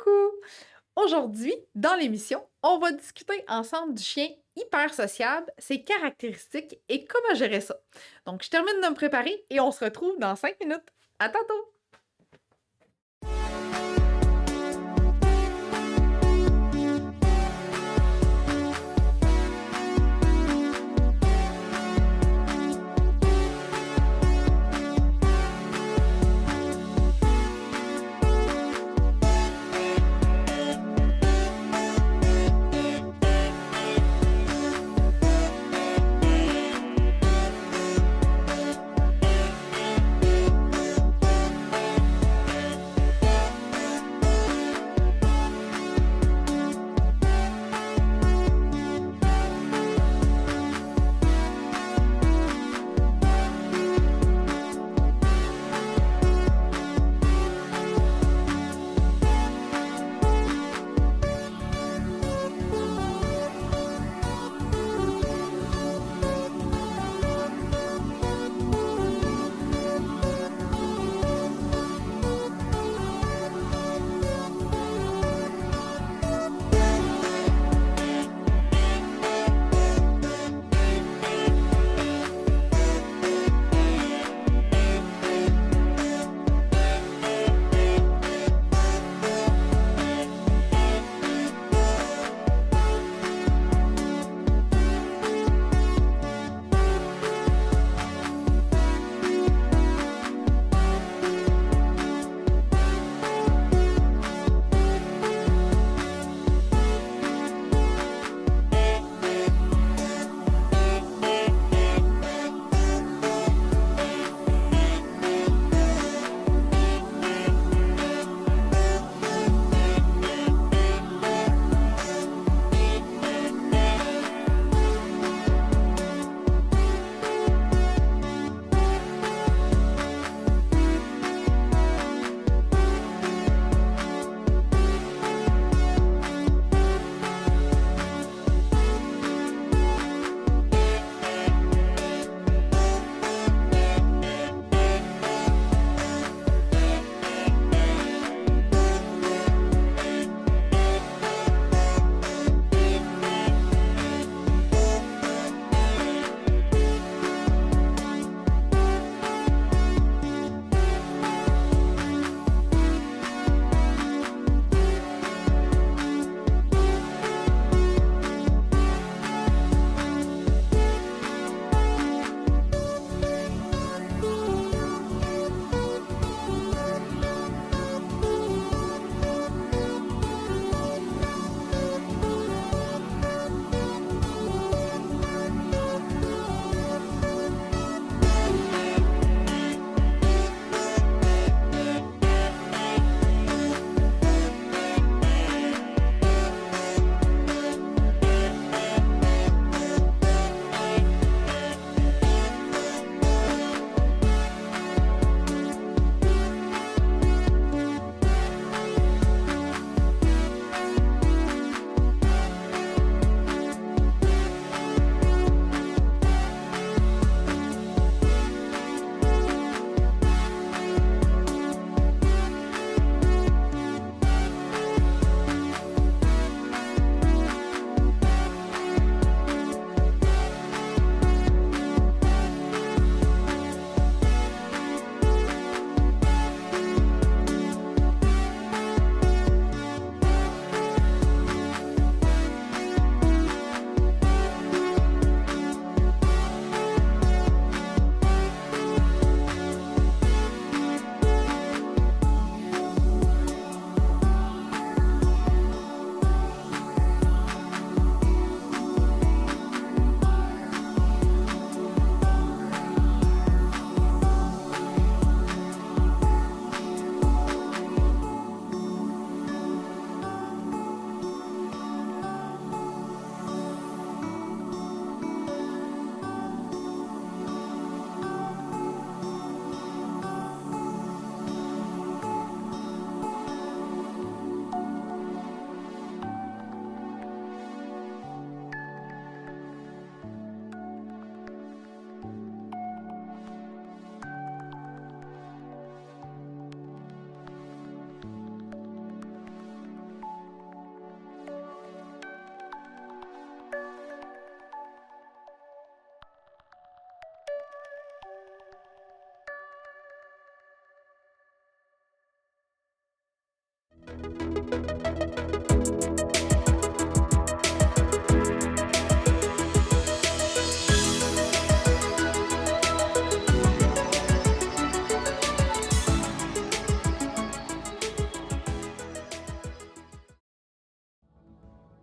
Coucou! Aujourd'hui, dans l'émission, on va discuter ensemble du chien hyper sociable, ses caractéristiques et comment gérer ça. Donc, je termine de me préparer et on se retrouve dans 5 minutes. À tantôt!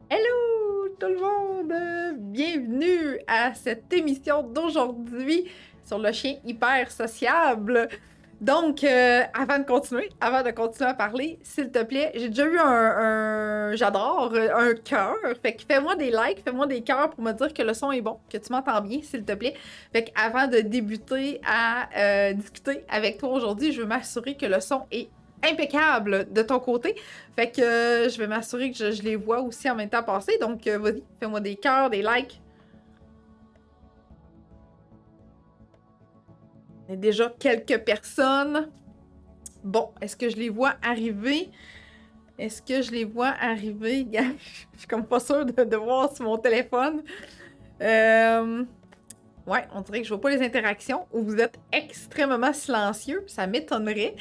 Hello tout le monde! Bienvenue à cette émission d'aujourd'hui sur le chien hyper sociable. Donc, avant de continuer à parler, s'il te plaît, j'ai déjà eu j'adore, un cœur. Fait que fais-moi des likes, fais-moi des cœurs pour me dire que le son est bon, que tu m'entends bien, s'il te plaît. Fait que avant de débuter à discuter avec toi aujourd'hui, je veux m'assurer que le son est impeccable de ton côté. Fait que je vais m'assurer que je les vois aussi en même temps passer. Donc, vas-y, fais-moi des cœurs, des likes. Il y a déjà quelques personnes. Bon, est-ce que je les vois arriver? Est-ce que je les vois arriver? Je suis comme pas sûre de voir sur mon téléphone. Ouais, on dirait que je vois pas les interactions ou vous êtes extrêmement silencieux. Ça m'étonnerait.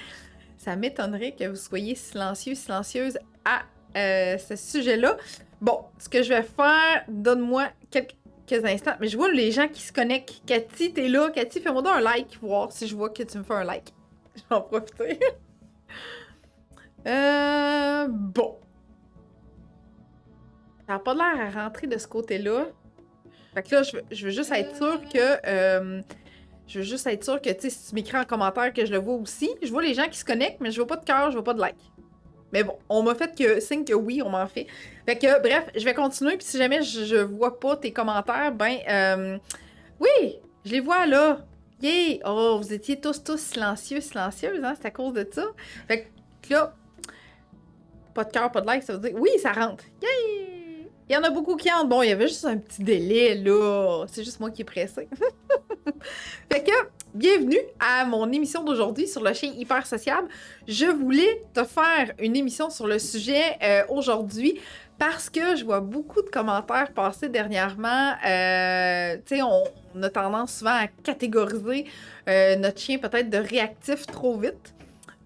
Ça m'étonnerait que vous soyez silencieux, silencieuse à ce sujet-là. Bon, ce que je vais faire, donne-moi quelques instants. Mais je vois les gens qui se connectent. Cathy, t'es là. Cathy, fais-moi donc un like, voir si je vois que tu me fais un like. Je vais en profiter. Bon. Ça n'a pas l'air à rentrer de ce côté-là. Fait que là, je veux juste être sûre que... je veux juste être sûre que, tu sais, si tu m'écris en commentaire que je le vois aussi. Je vois les gens qui se connectent, mais je vois pas de cœur, je vois pas de like. Mais bon, on m'a fait signe que oui, on m'en fait. Fait que, bref, je vais continuer, puis si jamais je vois pas tes commentaires, ben, oui, je les vois là. Yay! Oh, vous étiez tous silencieux, silencieuses, hein? C'est à cause de ça. Fait que là, pas de cœur, pas de like, ça veut dire oui, ça rentre. Yay! Il y en a beaucoup qui entrent. Bon, il y avait juste un petit délai, là. C'est juste moi qui est pressée. Fait que, bienvenue à mon émission d'aujourd'hui sur le chien hyper sociable. Je voulais te faire une émission sur le sujet aujourd'hui parce que je vois beaucoup de commentaires passer dernièrement. Tu sais, on a tendance souvent à catégoriser notre chien peut-être de réactif trop vite.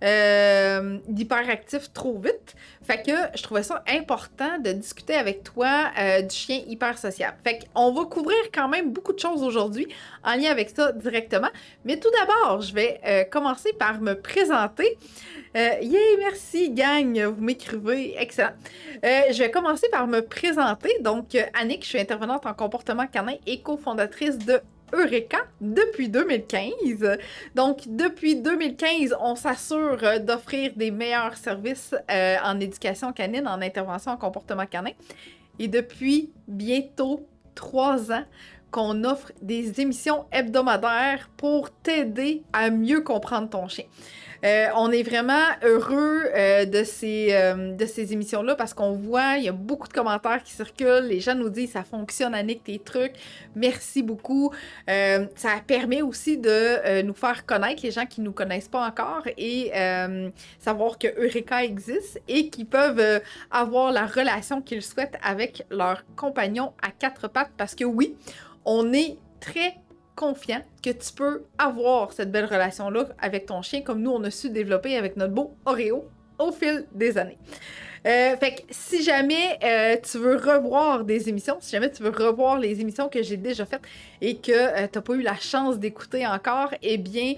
D'hyperactif trop vite. Fait que je trouvais ça important de discuter avec toi du chien hyper sociable. Fait qu'on va couvrir quand même beaucoup de choses aujourd'hui en lien avec ça directement. Mais tout d'abord, je vais commencer par me présenter. Merci gang, vous m'écrivez, excellent. Je vais commencer par me présenter. Donc, Annick, je suis intervenante en comportement canin et cofondatrice de Eureka depuis 2015. Donc, depuis 2015, on s'assure d'offrir des meilleurs services en éducation canine, en intervention en comportement canin. Et depuis bientôt 3 ans, qu'on offre des émissions hebdomadaires pour t'aider à mieux comprendre ton chien. On est vraiment heureux de ces émissions-là parce qu'on voit, il y a beaucoup de commentaires qui circulent. Les gens nous disent « ça fonctionne, Annick, tes trucs. Merci beaucoup. » Ça permet aussi de nous faire connaître les gens qui ne nous connaissent pas encore et savoir que Eureka existe et qu'ils peuvent avoir la relation qu'ils souhaitent avec leur compagnon à 4 pattes parce que oui, on est très confiant que tu peux avoir cette belle relation-là avec ton chien comme nous, on a su développer avec notre beau Oreo au fil des années. Fait que si jamais tu veux revoir des émissions, si jamais tu veux revoir les émissions que j'ai déjà faites et que tu n'as pas eu la chance d'écouter encore, eh bien,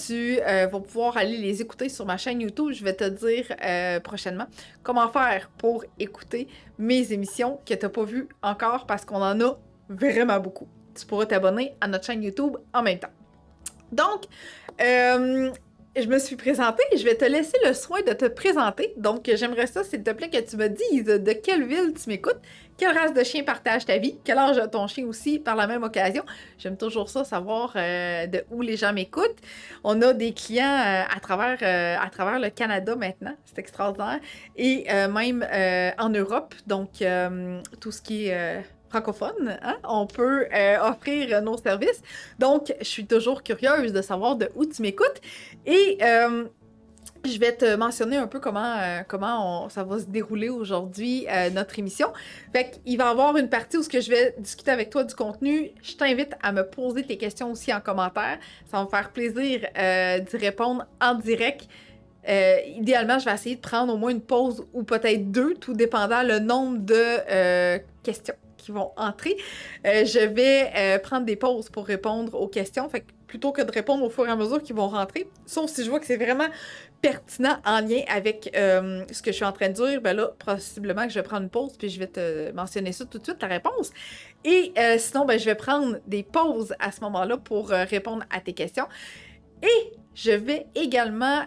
tu vas pouvoir aller les écouter sur ma chaîne YouTube. Je vais te dire prochainement comment faire pour écouter mes émissions que tu n'as pas vues encore parce qu'on en a vraiment beaucoup. Tu pourras t'abonner à notre chaîne YouTube en même temps. Donc, je me suis présentée. Je vais te laisser le soin de te présenter. Donc, j'aimerais ça, s'il te plaît, que tu me dises de quelle ville tu m'écoutes, quelle race de chien partage ta vie, quel âge a ton chien aussi par la même occasion. J'aime toujours ça, savoir de où les gens m'écoutent. On a des clients à travers le Canada maintenant. C'est extraordinaire. Et même en Europe. Donc, tout ce qui est... francophone, hein? On peut offrir nos services. Donc, je suis toujours curieuse de savoir de où tu m'écoutes. Et je vais te mentionner un peu comment ça va se dérouler aujourd'hui, notre émission. Fait qu'il va y avoir une partie où je vais discuter avec toi du contenu. Je t'invite à me poser tes questions aussi en commentaire. Ça va me faire plaisir d'y répondre en direct. Idéalement, je vais essayer de prendre au moins une pause ou peut-être 2, tout dépendant le nombre de questions qui vont entrer. Je vais prendre des pauses pour répondre aux questions. Fait que plutôt que de répondre au fur et à mesure qu'ils vont rentrer. Sauf si je vois que c'est vraiment pertinent en lien avec ce que je suis en train de dire, ben là, possiblement que je vais prendre une pause, puis je vais te mentionner ça tout de suite, la réponse. Et sinon, ben, je vais prendre des pauses à ce moment-là pour répondre à tes questions. Et je vais également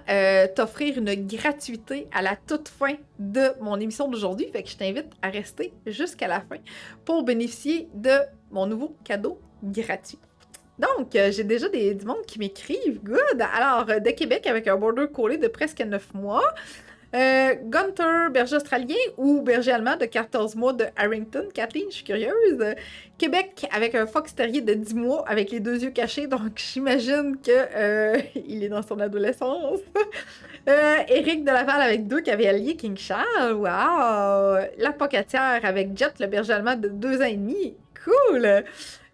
t'offrir une gratuité à la toute fin de mon émission d'aujourd'hui. Fait que je t'invite à rester jusqu'à la fin pour bénéficier de mon nouveau cadeau gratuit. Donc, j'ai déjà du monde qui m'écrivent. Good! Alors, de Québec avec un border collie de presque 9 mois. Gunter, berger australien ou berger allemand de 14 mois de Harrington. Kathleen, je suis curieuse. Québec avec un fox terrier de 10 mois avec les 2 yeux cachés, donc j'imagine que il est dans son adolescence. Éric de Laval avec 2 cavaliers King Charles. Wow! La Pocatière avec Jet, le berger allemand de 2 ans et demi. Cool!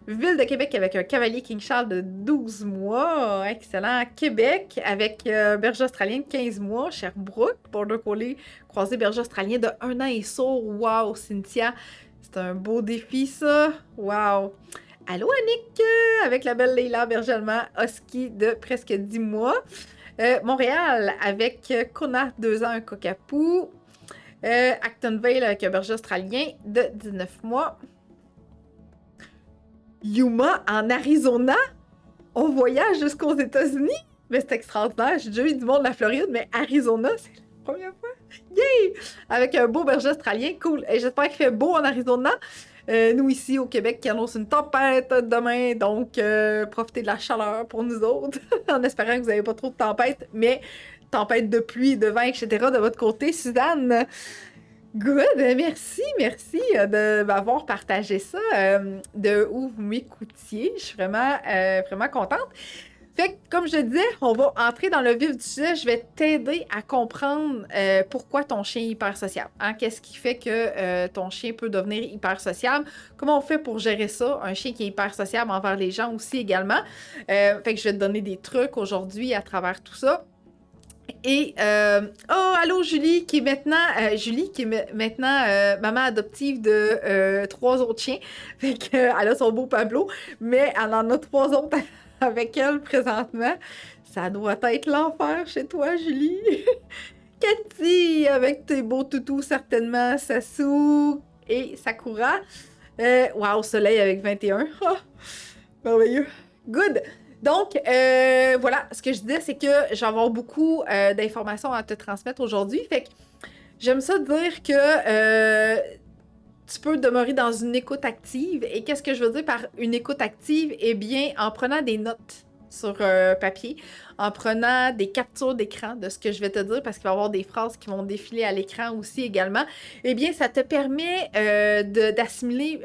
Ville de Québec avec un cavalier King Charles de 12 mois. Excellent. Québec avec berger australien de 15 mois. Sherbrooke, border collie croisé berger australien de 1 an et sourd. Wow, Cynthia. C'est un beau défi, ça. Wow. Allô, Annick, avec la belle Leila, berger allemand, husky de presque 10 mois. Montréal avec Kona, 2 ans, un cockapoo. Actonville avec un berger australien de 19 mois. Yuma en Arizona? On voyage jusqu'aux États-Unis? Mais c'est extraordinaire. J'ai déjà eu du monde de la Floride, mais Arizona, c'est la première fois. Yay! Avec un beau berger australien. Cool. Et j'espère qu'il fait beau en Arizona. Nous, ici, au Québec, qui annonce une tempête demain. Donc, profitez de la chaleur pour nous autres. En espérant que vous n'avez pas trop de tempête. Mais tempête de pluie, de vent, etc. de votre côté, Suzanne. Good, merci de m'avoir partagé ça, de où vous m'écoutiez. Je suis vraiment contente. Fait que, comme je disais, on va entrer dans le vif du sujet. Je vais t'aider à comprendre pourquoi ton chien est hyper sociable. Hein? Qu'est-ce qui fait que ton chien peut devenir hyper sociable? Comment on fait pour gérer ça? Un chien qui est hyper sociable envers les gens aussi également. Fait que je vais te donner des trucs aujourd'hui à travers tout ça. Et, oh, allô, Julie, qui est maintenant maman adoptive de 3 autres chiens. Fait que, elle a son beau Pablo, mais elle en a 3 autres avec elle présentement. Ça doit être l'enfer chez toi, Julie. Cathy, avec tes beaux toutous, certainement. Sassou et Sakura. Wow, Soleil avec 21. Oh, merveilleux. Good. Donc, voilà, ce que je disais, c'est que je vais avoir beaucoup d'informations à te transmettre aujourd'hui. Fait que j'aime ça dire que tu peux demeurer dans une écoute active. Et qu'est-ce que je veux dire par une écoute active? Eh bien, en prenant des notes sur papier, en prenant des captures d'écran de ce que je vais te dire, parce qu'il va y avoir des phrases qui vont défiler à l'écran aussi également, eh bien, ça te permet d'assimiler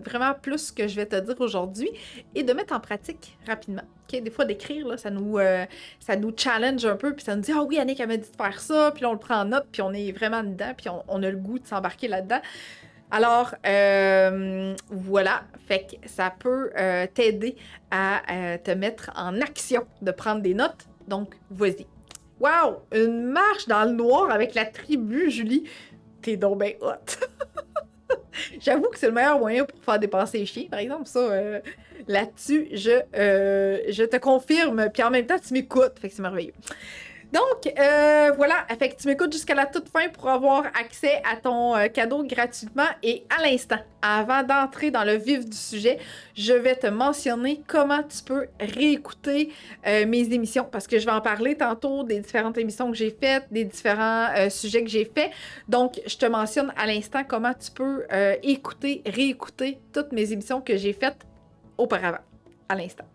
vraiment plus ce que je vais te dire aujourd'hui et de mettre en pratique rapidement. Okay? Des fois, d'écrire, là, ça nous challenge un peu, puis ça nous dit « Ah oui, Annick, elle m'a dit de faire ça », puis là, on le prend en note, puis on est vraiment dedans, puis on a le goût de s'embarquer là-dedans. Alors, voilà, fait que ça peut t'aider à te mettre en action, de prendre des notes. Donc, vas-y. Wow! Une marche dans le noir avec la tribu, Julie. T'es donc ben hot. J'avoue que c'est le meilleur moyen pour faire dépenser les chiens, par exemple. Ça, là-dessus, je te confirme. Puis en même temps, tu m'écoutes. Fait que c'est merveilleux. Donc, voilà, fait que tu m'écoutes jusqu'à la toute fin pour avoir accès à ton cadeau gratuitement. Et à l'instant, avant d'entrer dans le vif du sujet, je vais te mentionner comment tu peux réécouter mes émissions, parce que je vais en parler tantôt des différentes émissions que j'ai faites, des différents sujets que j'ai faits. Donc, je te mentionne à l'instant comment tu peux réécouter toutes mes émissions que j'ai faites auparavant, à l'instant.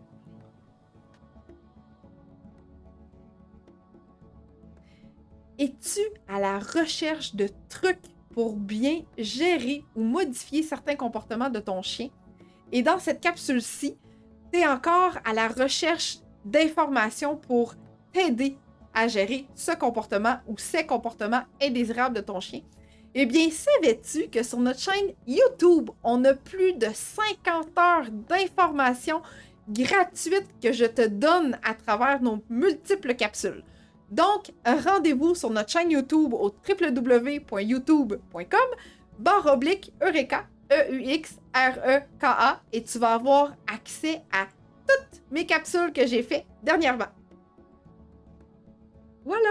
Es-tu à la recherche de trucs pour bien gérer ou modifier certains comportements de ton chien? Et dans cette capsule-ci, tu es encore à la recherche d'informations pour t'aider à gérer ce comportement ou ces comportements indésirables de ton chien? Eh bien, savais-tu que sur notre chaîne YouTube, on a plus de 50 heures d'informations gratuites que je te donne à travers nos multiples capsules? Donc, rendez-vous sur notre chaîne YouTube au www.youtube.com/Eureka, EUXREKA, et tu vas avoir accès à mes capsules que j'ai fait dernièrement. Voilà,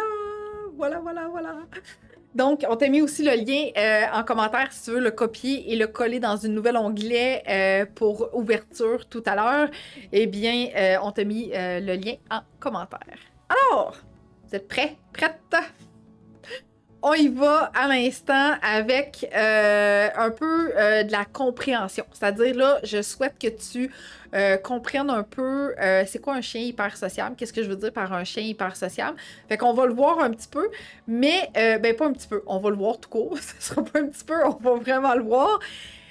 voilà. Donc, on t'a mis aussi le lien en commentaire si tu veux le copier et le coller dans une nouvelle onglet pour ouverture tout à l'heure. Eh bien, on t'a mis le lien en commentaire. Alors, vous êtes prêts? Prête? On y va à l'instant avec un peu de la compréhension. C'est-à-dire, là, je souhaite que tu comprennes un peu c'est quoi un chien hyper sociable, qu'est-ce que je veux dire par un chien hyper sociable. Fait qu'on va le voir un petit peu, mais ben pas un petit peu, on va le voir tout court. Ce sera pas un petit peu, on va vraiment le voir.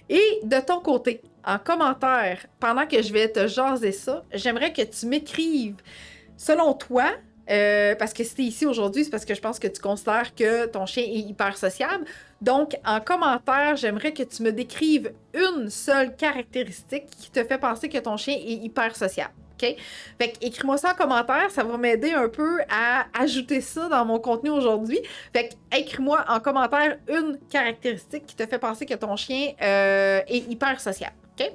Et de ton côté, en commentaire, pendant que je vais te jaser ça, j'aimerais que tu m'écrives, selon toi, parce que si tu es ici aujourd'hui, c'est parce que je pense que tu considères que ton chien est hyper sociable. Donc, en commentaire, j'aimerais que tu me décrives une seule caractéristique qui te fait penser que ton chien est hyper sociable. OK? Fait que écris-moi ça en commentaire, ça va m'aider un peu à ajouter ça dans mon contenu aujourd'hui. Fait que écris-moi en commentaire une caractéristique qui te fait penser que ton chien est hyper sociable. OK?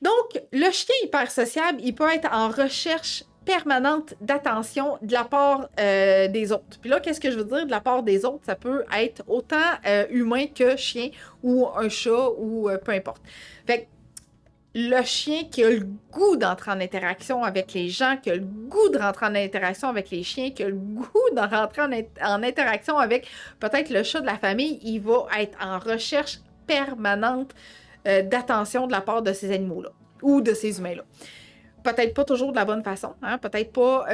Donc, le chien hyper sociable, il peut être en recherche permanente d'attention de la part des autres. Puis là, qu'est-ce que je veux dire de la part des autres? Ça peut être autant humain que chien ou un chat ou peu importe. Fait que le chien qui a le goût d'entrer en interaction avec les gens, qui a le goût de rentrer en interaction avec les chiens, qui a le goût de rentrer en interaction avec peut-être le chat de la famille, il va être en recherche permanente d'attention de la part de ces animaux-là ou de ces humains-là. Peut-être pas toujours de la bonne façon, hein? Peut-être pas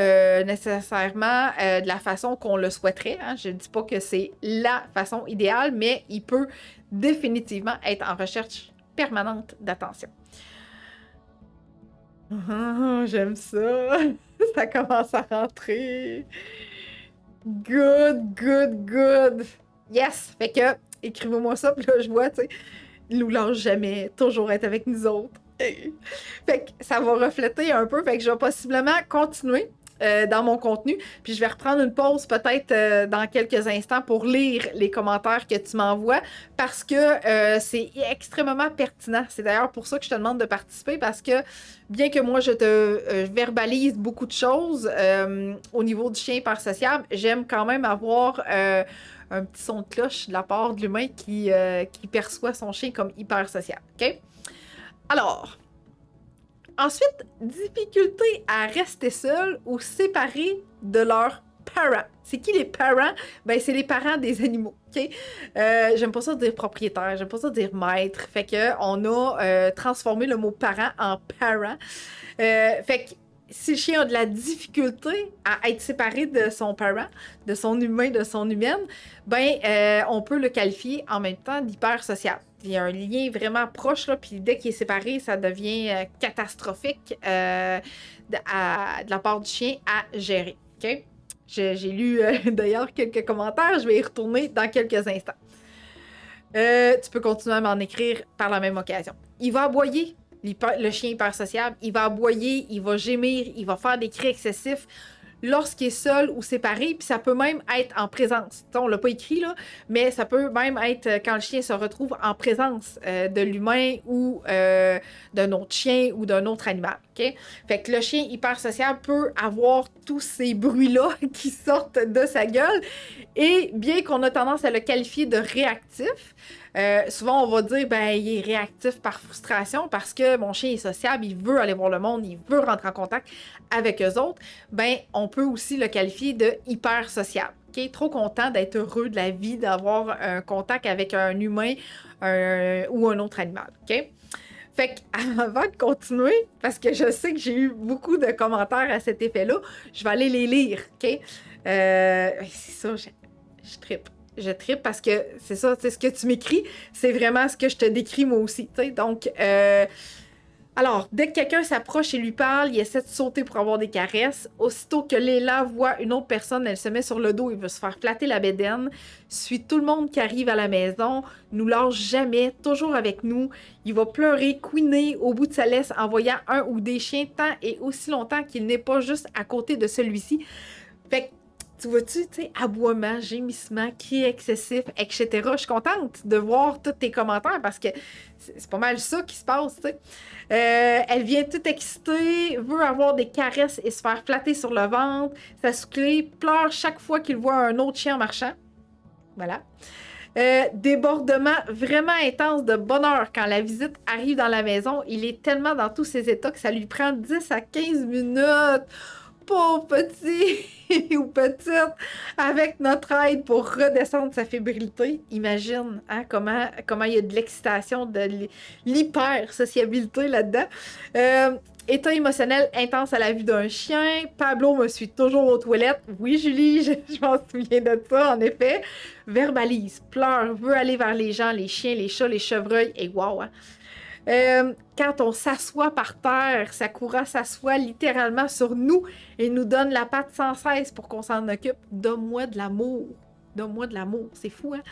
nécessairement de la façon qu'on le souhaiterait. Hein? Je ne dis pas que c'est la façon idéale, mais il peut définitivement être en recherche permanente d'attention. J'aime ça. Ça commence à rentrer. Good. Yes! Fait que, écrivez-moi ça, puis là, je vois, tu sais, il nous lâche jamais, toujours être avec nous autres. Fait que ça va refléter un peu, fait que je vais possiblement continuer dans mon contenu, puis je vais reprendre une pause peut-être dans quelques instants pour lire les commentaires que tu m'envoies, parce que c'est extrêmement pertinent. C'est d'ailleurs pour ça que je te demande de participer, parce que bien que moi je te verbalise beaucoup de choses au niveau du chien hyper sociable, j'aime quand même avoir un petit son de cloche de la part de l'humain qui perçoit son chien comme hyper sociable. OK? Alors, ensuite, difficulté à rester seul ou séparé de leurs parents. C'est qui les parents? Ben, c'est les parents des animaux, OK? J'aime pas ça dire propriétaire, j'aime pas ça dire maître. Fait que on a transformé le mot parent en parent. Fait que si le chien a de la difficulté à être séparé de son parent, de son humain, de son humaine, ben, on peut le qualifier en même temps d'hyper sociable. Il y a un lien vraiment proche, là, puis dès qu'il est séparé, ça devient catastrophique de la part du chien à gérer. OK? J'ai lu d'ailleurs quelques commentaires, je vais y retourner dans quelques instants. Tu peux continuer à m'en écrire par la même occasion. Il va aboyer, le chien hyper sociable, il va aboyer, il va gémir, il va faire des cris excessifs lorsqu'il est seul ou séparé, puis ça peut même être en présence. T'sais, on l'a pas écrit, là, mais ça peut même être quand le chien se retrouve en présence de l'humain ou d'un autre chien ou d'un autre animal. Okay? Fait que le chien hyper sociable peut avoir tous ces bruits-là qui sortent de sa gueule, et bien qu'on a tendance à le qualifier de réactif, souvent on va dire ben il est réactif par frustration parce que mon chien est sociable, il veut aller voir le monde, il veut rentrer en contact avec eux autres, ben on peut aussi le qualifier de hyper sociable. Okay? Trop content d'être heureux de la vie, d'avoir un contact avec un humain ou un autre animal. Okay? Fait qu'avant de continuer, parce que je sais que j'ai eu beaucoup de commentaires à cet effet-là, je vais aller les lire. Okay? C'est ça, je trippe. Je trippe parce que c'est ça, ce que tu m'écris, c'est vraiment ce que je te décris moi aussi. T'sais. Donc, alors, dès que quelqu'un s'approche et lui parle, il essaie de sauter pour avoir des caresses. Aussitôt que Léla voit une autre personne, elle se met sur le dos et veut se faire flatter la bédaine. Suit tout le monde qui arrive à la maison, nous lâche jamais, toujours avec nous. Il va pleurer, couiner au bout de sa laisse en voyant un ou des chiens tant et aussi longtemps qu'il n'est pas juste à côté de celui-ci. Fait que, Tu vois-tu, tu sais, aboiement, gémissement, cris excessifs, etc. Je suis contente de voir tous tes commentaires parce que c'est pas mal ça qui se passe, tu sais. Elle vient toute excitée, veut avoir des caresses et se faire flatter sur le ventre, s'assoucler, pleure chaque fois qu'il voit un autre chien en marchant. Voilà. Débordement vraiment intense de bonheur quand la visite arrive dans la maison. Il est tellement dans tous ses états que ça lui prend 10 à 15 minutes. Pauvre petit ou petite, avec notre aide pour redescendre sa fébrilité. Imagine hein, comment il y a de l'excitation, de l'hyper-sociabilité là-dedans. État émotionnel intense à la vue d'un chien. Pablo me suit toujours aux toilettes. Oui, Julie, je m'en souviens de ça, en effet. Verbalise, pleure, veut aller vers les gens, les chiens, les chats, les chevreuils. Et wow, hein? Quand on s'assoit par terre, Sakura s'assoit littéralement sur nous et nous donne la patte sans cesse pour qu'on s'en occupe. Donne-moi de l'amour. Donne-moi de l'amour. C'est fou, hein?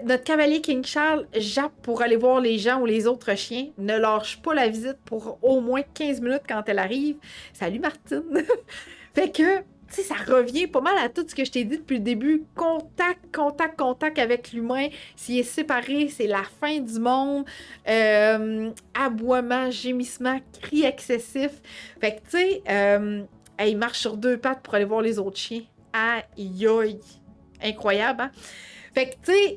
Notre cavalier King Charles jappe pour aller voir les gens ou les autres chiens. Ne lâche pas la visite pour au moins 15 minutes quand elle arrive. Salut Martine! Fait que, tu sais, ça revient pas mal à tout ce que je t'ai dit depuis le début. Contact avec l'humain. S'il est séparé, c'est la fin du monde. Aboiement, gémissement, cris excessifs. Fait que, tu sais, il marche sur deux pattes pour aller voir les autres chiens. Aïe aïe! Incroyable, hein? Fait que, tu sais,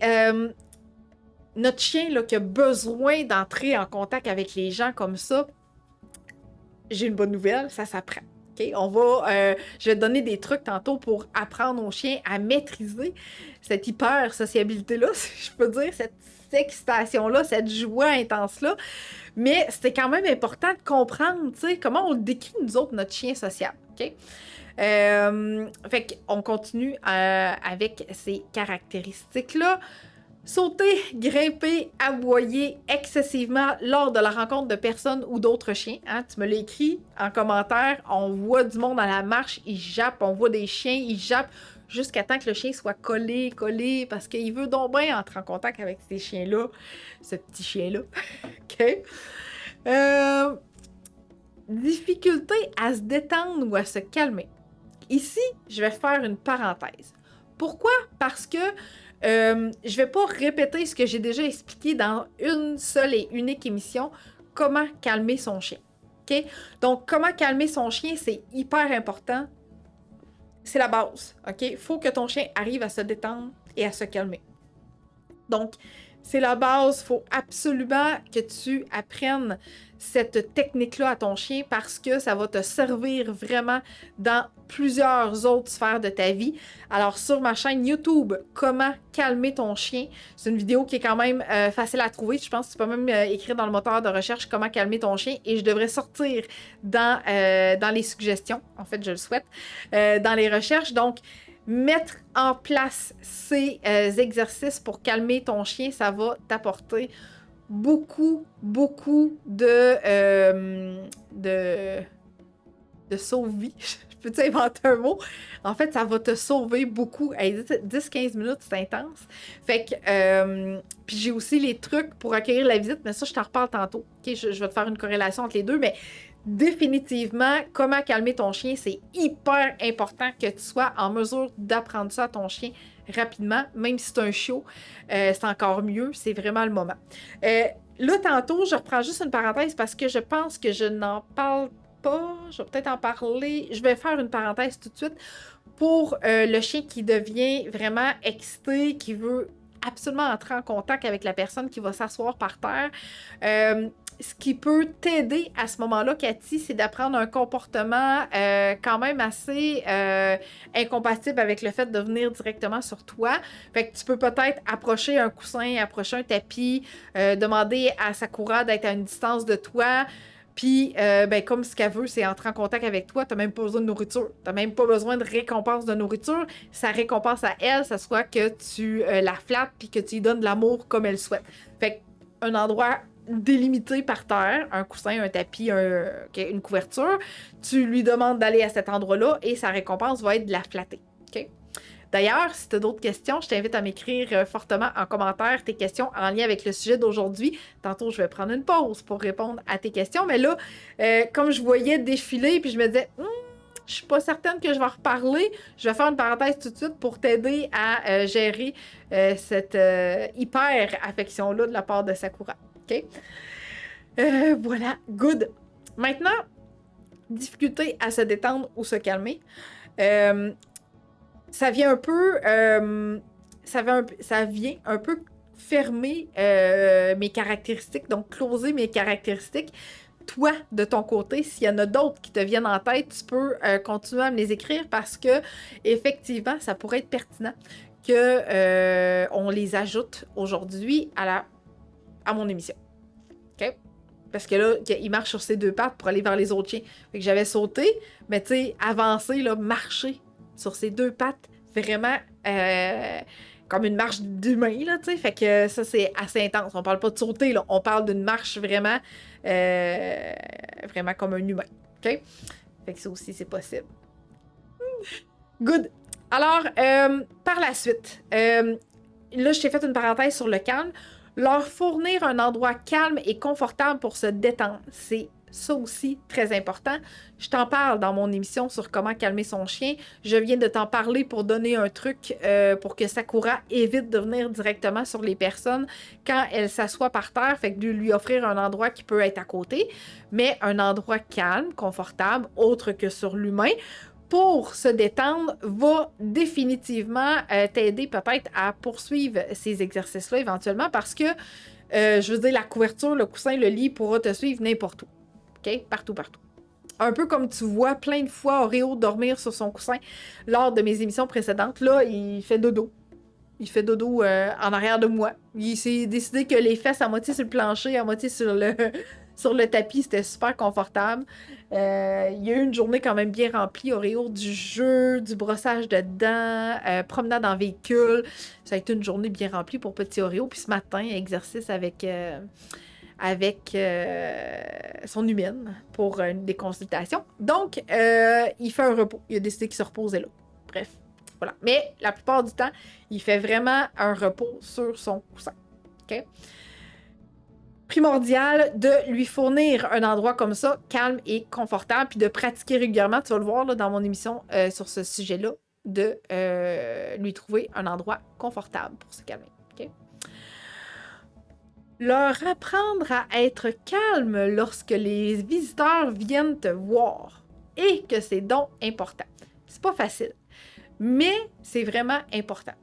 notre chien là, qui a besoin d'entrer en contact avec les gens comme ça, j'ai une bonne nouvelle, ça s'apprend. Okay? Je vais te donner des trucs tantôt pour apprendre aux chiens à maîtriser cette hyper-sociabilité-là, si je peux dire, cette excitation-là, cette joie intense-là. Mais c'était quand même important de comprendre, tu sais, comment on décrit, nous autres, notre chien social. OK? Fait qu'on continue avec ces caractéristiques-là. Sauter, grimper, aboyer excessivement lors de la rencontre de personnes ou d'autres chiens. Hein? Tu me l'as écrit en commentaire. On voit du monde à la marche, ils jappent. On voit des chiens, ils jappent jusqu'à temps que le chien soit collé, parce qu'il veut donc bien entrer en contact avec ces chiens-là. Ce petit chien-là. OK? Difficulté à se détendre ou à se calmer. Ici, je vais faire une parenthèse. Pourquoi? Parce que je vais pas répéter ce que j'ai déjà expliqué dans une seule et unique émission, comment calmer son chien. OK? Donc, comment calmer son chien, c'est hyper important. C'est la base. OK? Il faut que ton chien arrive à se détendre et à se calmer. Donc, c'est la base. Il faut absolument que tu apprennes cette technique-là à ton chien parce que ça va te servir vraiment dans plusieurs autres sphères de ta vie. Alors, sur ma chaîne YouTube, Comment calmer ton chien, c'est une vidéo qui est quand même facile à trouver. Je pense que tu peux même écrire dans le moteur de recherche Comment calmer ton chien et je devrais sortir dans les suggestions. En fait, je le souhaite, dans les recherches. Donc, mettre en place ces exercices pour calmer ton chien, ça va t'apporter beaucoup de sauve-vie. Je peux-tu inventer un mot? En fait, ça va te sauver beaucoup. Hey, 10-15 minutes, c'est intense. Fait que, puis j'ai aussi les trucs pour accueillir la visite, mais ça, je t'en reparle tantôt. OK? Je vais te faire une corrélation entre les deux, mais définitivement, comment calmer ton chien, c'est hyper important que tu sois en mesure d'apprendre ça à ton chien rapidement, même si c'est un chiot, c'est encore mieux, c'est vraiment le moment. Là, tantôt, je reprends juste une parenthèse parce que je pense que je n'en parle pas, je vais peut-être en parler, je vais faire une parenthèse tout de suite pour le chien qui devient vraiment excité, qui veut absolument entrer en contact avec la personne qui va s'asseoir par terre. Ce qui peut t'aider à ce moment-là, Cathy, c'est d'apprendre un comportement quand même assez incompatible avec le fait de venir directement sur toi. Fait que tu peux peut-être approcher un coussin, approcher un tapis, demander à Sakura d'être à une distance de toi. Puis, comme ce qu'elle veut, c'est entrer en contact avec toi, t'as même pas besoin de nourriture. T'as même pas besoin de récompense de nourriture. Sa récompense à elle, ça soit que tu la flattes puis que tu lui donnes de l'amour comme elle souhaite. Fait un endroit délimité par terre, un coussin, un tapis, une couverture, tu lui demandes d'aller à cet endroit-là et sa récompense va être de la flatter. OK? D'ailleurs, si tu as d'autres questions, je t'invite à m'écrire fortement en commentaire tes questions en lien avec le sujet d'aujourd'hui. Tantôt, je vais prendre une pause pour répondre à tes questions. Mais là, comme je voyais défiler, puis je me disais, je suis pas certaine que je vais en reparler. Je vais faire une parenthèse tout de suite pour t'aider à gérer cette hyper-affection-là de la part de Sakura. OK? Voilà, good. Maintenant, difficulté à se détendre ou se calmer. Ça vient un peu... ça vient un peu fermer mes caractéristiques, donc closer mes caractéristiques. Toi, de ton côté, s'il y en a d'autres qui te viennent en tête, tu peux continuer à me les écrire parce que, effectivement, ça pourrait être pertinent que on les ajoute aujourd'hui à mon émission. OK? Parce que là, il marche sur ses deux pattes pour aller vers les autres chiens. Fait que j'avais sauté, mais tu sais, avancer, là, marcher sur ses deux pattes, vraiment comme une marche d'humain, là, tu sais. Fait que ça, c'est assez intense. On parle pas de sauter, là. On parle d'une marche vraiment, vraiment comme un humain. OK? Fait que ça aussi, c'est possible. Good. Alors, par la suite, là, je t'ai fait une parenthèse sur le calme. Leur fournir un endroit calme et confortable pour se détendre, c'est ça aussi très important. Je t'en parle dans mon émission sur comment calmer son chien. Je viens de t'en parler pour donner un truc pour que Sakura évite de venir directement sur les personnes quand elle s'assoit par terre, fait que de lui offrir un endroit qui peut être à côté, mais un endroit calme, confortable, autre que sur l'humain, pour se détendre, va définitivement t'aider peut-être à poursuivre ces exercices-là éventuellement parce que, je veux dire, la couverture, le coussin, le lit pourra te suivre n'importe où. OK? Partout, partout. Un peu comme tu vois plein de fois Oreo dormir sur son coussin lors de mes émissions précédentes. Là, il fait dodo. Il fait dodo en arrière de moi. Il s'est décidé que les fesses à moitié sur le plancher, à moitié sur le tapis, c'était super confortable. Il y a eu une journée quand même bien remplie, Oreo, du jeu, du brossage de dents, promenade en véhicule. Ça a été une journée bien remplie pour petit Oreo. Puis ce matin, exercice avec son humaine pour des consultations. Donc, il fait un repos. Il a décidé qu'il se reposait là. Bref, voilà. Mais la plupart du temps, il fait vraiment un repos sur son coussin. OK? Primordial de lui fournir un endroit comme ça, calme et confortable, puis de pratiquer régulièrement, tu vas le voir là, dans mon émission sur ce sujet-là, de lui trouver un endroit confortable pour se calmer. OK? Leur apprendre à être calme lorsque les visiteurs viennent te voir et que c'est donc important. C'est pas facile, mais c'est vraiment important.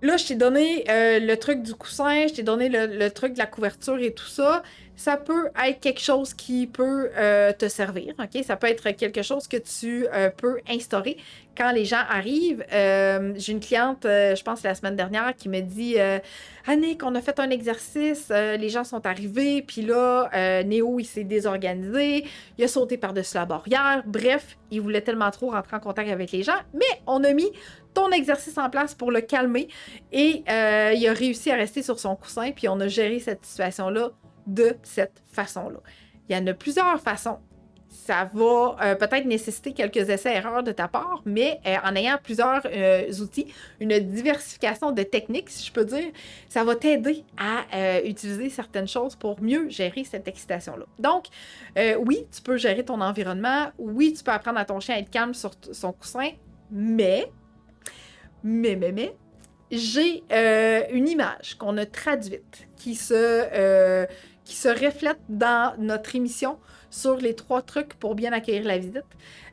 Là, je t'ai donné le truc du coussin, je t'ai donné le truc de la couverture et tout ça. Ça peut être quelque chose qui peut te servir, OK? Ça peut être quelque chose que tu peux instaurer quand les gens arrivent. J'ai une cliente, je pense la semaine dernière, qui me dit « Annick, on a fait un exercice, les gens sont arrivés, puis là, Néo, il s'est désorganisé, il a sauté par-dessus la barrière. Bref, il voulait tellement trop rentrer en contact avec les gens, mais on a mis ton exercice en place pour le calmer et il a réussi à rester sur son coussin, puis on a géré cette situation-là de cette façon-là. Il y en a plusieurs façons. Ça va peut-être nécessiter quelques essais-erreurs de ta part, mais en ayant plusieurs outils, une diversification de techniques, si je peux dire, ça va t'aider à utiliser certaines choses pour mieux gérer cette excitation-là. Donc, oui, tu peux gérer ton environnement, oui, tu peux apprendre à ton chien à être calme sur son coussin, mais j'ai une image qu'on a traduite qui se reflète dans notre émission sur les 3 trucs pour bien accueillir la visite.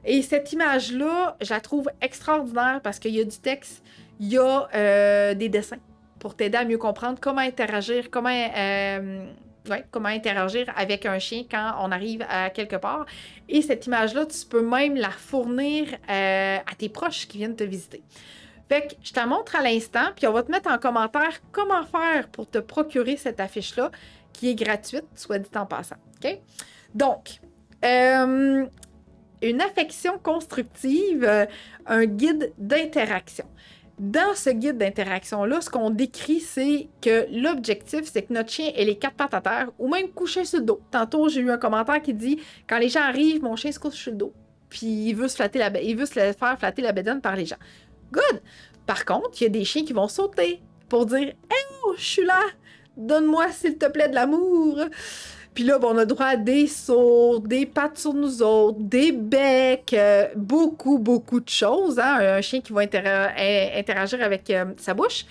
Et cette image-là, je la trouve extraordinaire parce qu'il y a du texte, il y a des dessins pour t'aider à mieux comprendre comment interagir, comment interagir avec un chien quand on arrive à quelque part. Et cette image-là, tu peux même la fournir à tes proches qui viennent te visiter. Fait que je te la montre à l'instant, puis on va te mettre en commentaire comment faire pour te procurer cette affiche-là, qui est gratuite, soit dit en passant. OK? Donc, une affection constructive, un guide d'interaction. Dans ce guide d'interaction-là, ce qu'on décrit, c'est que l'objectif, c'est que notre chien ait les 4 pattes à terre ou même couché sur le dos. Tantôt, j'ai eu un commentaire qui dit « Quand les gens arrivent, mon chien se couche sur le dos. » Puis il veut se faire flatter la bédaine par les gens. Good! Par contre, il y a des chiens qui vont sauter pour dire « Hey, oh, je suis là! Donne-moi, s'il te plaît, de l'amour! » Puis là, on a droit à des sauts, des pattes sur nous autres, des becs, beaucoup, beaucoup de choses. Hein? Un chien qui va interagir avec sa bouche.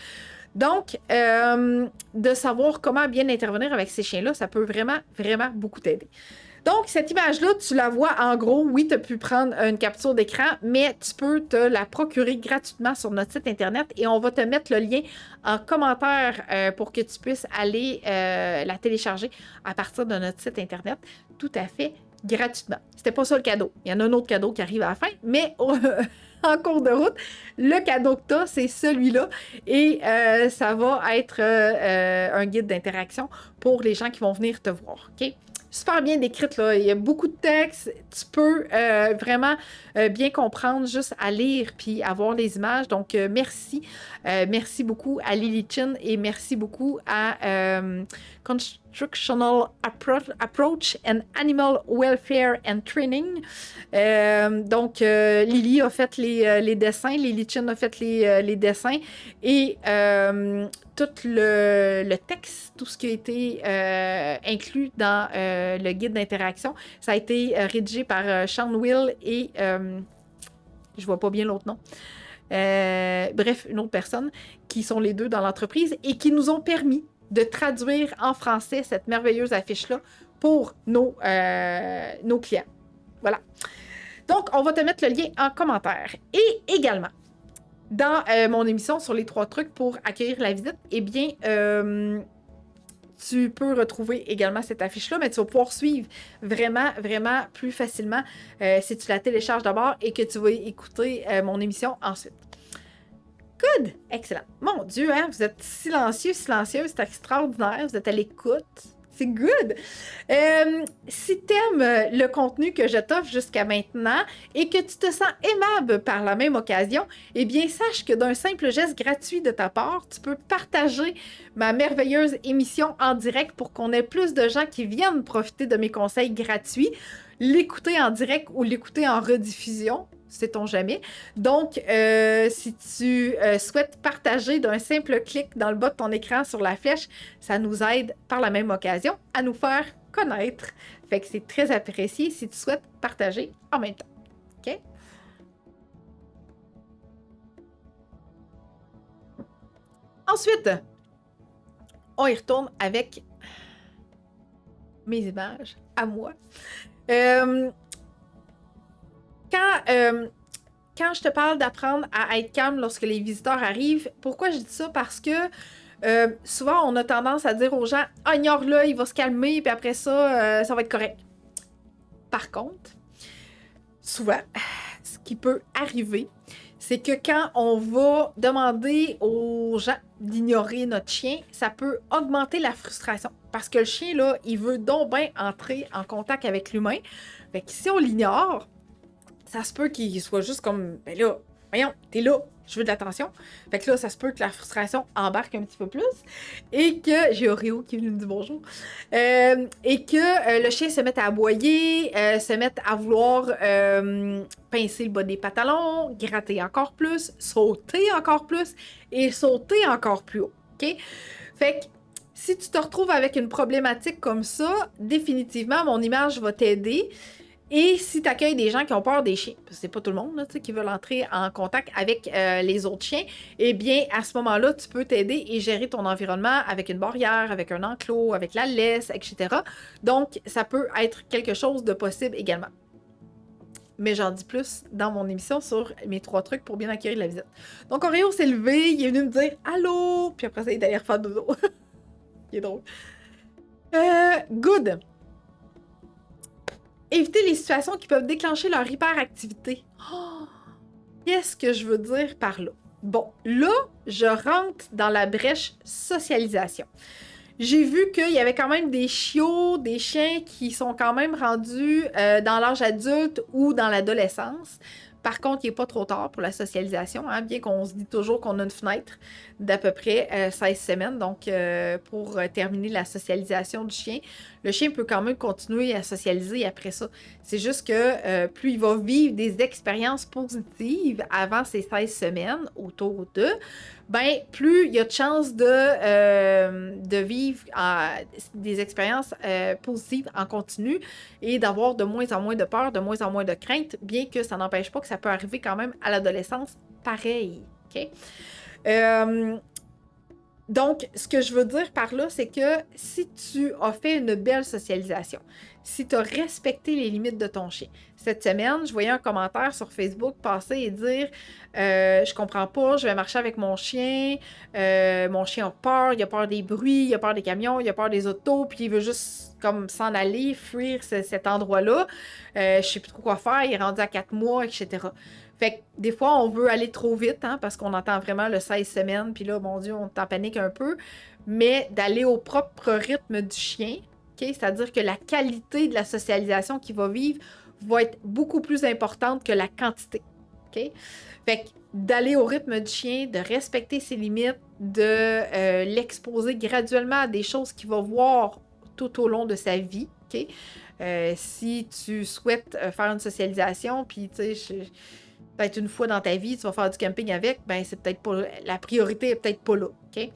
Donc, de savoir comment bien intervenir avec ces chiens-là, ça peut vraiment, vraiment beaucoup t'aider. Donc, cette image-là, tu la vois en gros. Oui, tu as pu prendre une capture d'écran, mais tu peux te la procurer gratuitement sur notre site Internet et on va te mettre le lien en commentaire pour que tu puisses aller la télécharger à partir de notre site Internet tout à fait gratuitement. C'était pas ça le cadeau. Il y en a un autre cadeau qui arrive à la fin, mais en cours de route, le cadeau que tu as, c'est celui-là et ça va être un guide d'interaction pour les gens qui vont venir te voir. OK? Super bien décrite, là. Il y a beaucoup de textes. Tu peux vraiment bien comprendre juste à lire puis à voir les images. Donc, merci. Merci beaucoup à Lily Chin et merci beaucoup à Constructional Approach and Animal Welfare and Training. Donc, Lily a fait les dessins. Lily Chin a fait les dessins. Et tout le texte, tout ce qui a été inclus dans le guide d'interaction, ça a été rédigé par Sean Will et je vois pas bien l'autre nom. Bref, une autre personne qui sont les deux dans l'entreprise et qui nous ont permis de traduire en français cette merveilleuse affiche-là pour nos clients. Voilà. Donc, on va te mettre le lien en commentaire. Et également, dans mon émission sur les 3 trucs pour accueillir la visite, eh bien, tu peux retrouver également cette affiche-là, mais tu vas pouvoir suivre vraiment, vraiment plus facilement si tu la télécharges d'abord et que tu vas écouter mon émission ensuite. Good! Excellent. Mon Dieu, hein? Vous êtes silencieux, silencieuse, c'est extraordinaire, vous êtes à l'écoute. C'est good! Si t'aimes le contenu que je t'offre jusqu'à maintenant et que tu te sens aimable par la même occasion, eh bien, sache que d'un simple geste gratuit de ta part, tu peux partager ma merveilleuse émission en direct pour qu'on ait plus de gens qui viennent profiter de mes conseils gratuits, l'écouter en direct ou l'écouter en rediffusion. Sait-on jamais. Donc, si tu souhaites partager d'un simple clic dans le bas de ton écran sur la flèche, ça nous aide par la même occasion à nous faire connaître. Fait que c'est très apprécié si tu souhaites partager en même temps. OK? Ensuite, on y retourne avec mes images à moi. Quand je te parle d'apprendre à être calme lorsque les visiteurs arrivent, pourquoi je dis ça? Parce que souvent, on a tendance à dire aux gens « Ah, ignore-le, il va se calmer, puis après ça, ça va être correct. » Par contre, souvent, ce qui peut arriver, c'est que quand on va demander aux gens d'ignorer notre chien, ça peut augmenter la frustration. Parce que le chien, là, il veut donc bien entrer en contact avec l'humain. Fait que si on l'ignore, ça se peut qu'il soit juste comme, ben là, voyons, t'es là, je veux de l'attention. Fait que là, ça se peut que la frustration embarque un petit peu plus et que, j'ai Oreo qui est venu me dire bonjour, et que le chien se mette à aboyer, se mette à vouloir pincer le bas des pantalons, gratter encore plus, sauter encore plus et sauter encore plus haut, OK? Fait que si tu te retrouves avec une problématique comme ça, définitivement, mon image va t'aider. Et si tu accueilles des gens qui ont peur des chiens, parce que c'est pas tout le monde là, qui veut entrer en contact avec les autres chiens, eh bien, à ce moment-là, tu peux t'aider et gérer ton environnement avec une barrière, avec un enclos, avec la laisse, etc. Donc, ça peut être quelque chose de possible également. Mais j'en dis plus dans mon émission sur mes 3 trucs pour bien accueillir la visite. Donc, Oreo s'est levé, il est venu me dire « Allô! » Puis après ça, il est allé refaire dodo. Il est drôle. Good! Éviter les situations qui peuvent déclencher leur hyperactivité. Oh, qu'est-ce que je veux dire par là? Bon, là, je rentre dans la brèche socialisation. J'ai vu qu'il y avait quand même des chiots, des chiens qui sont quand même rendus dans l'âge adulte ou dans l'adolescence. Par contre, il n'est pas trop tard pour la socialisation, hein, bien qu'on se dit toujours qu'on a une fenêtre d'à peu près 16 semaines. Donc, pour terminer la socialisation du chien, le chien peut quand même continuer à socialiser après ça. C'est juste que plus il va vivre des expériences positives avant ces 16 semaines, autour de, ben plus il y a de chances de vivre des expériences positives en continu et d'avoir de moins en moins de peur, de moins en moins de crainte, bien que ça n'empêche pas que ça peut arriver quand même à l'adolescence pareil. OK? Donc, ce que je veux dire par là, c'est que si tu as fait une belle socialisation, si tu as respecté les limites de ton chien. Cette semaine, je voyais un commentaire sur Facebook passer et dire je comprends pas, je vais marcher avec mon chien a peur, il a peur des bruits, il a peur des camions, il a peur des autos, puis il veut juste comme s'en aller, fuir cet endroit-là. Je sais plus trop quoi faire, il est rendu à 4 mois, etc. Fait que des fois, on veut aller trop vite, hein, parce qu'on entend vraiment le 16 semaines, puis là, mon Dieu, on t'en panique un peu. Mais d'aller au propre rythme du chien, okay? C'est-à-dire que la qualité de la socialisation qu'il va vivre va être beaucoup plus importante que la quantité. Okay? Fait que d'aller au rythme du chien, de respecter ses limites, de l'exposer graduellement à des choses qu'il va voir tout au long de sa vie. Okay? Si tu souhaites faire une socialisation, puis tu sais, peut-être une fois dans ta vie, tu vas faire du camping avec, ben c'est peut-être pas la priorité est peut-être pas là, OK?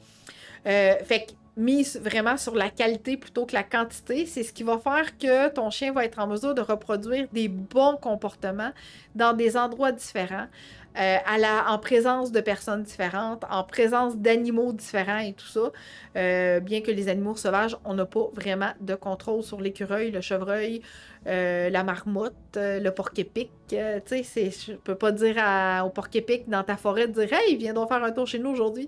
Fait que mise vraiment sur la qualité plutôt que la quantité, c'est ce qui va faire que ton chien va être en mesure de reproduire des bons comportements dans des endroits différents, en présence de personnes différentes, en présence d'animaux différents et tout ça. Bien que les animaux sauvages, on n'a pas vraiment de contrôle sur l'écureuil, le chevreuil, la marmotte, le porc-épic. Tu sais, je peux pas dire au porc-épic dans ta forêt de dire « Hey, viens donc faire un tour chez nous aujourd'hui ».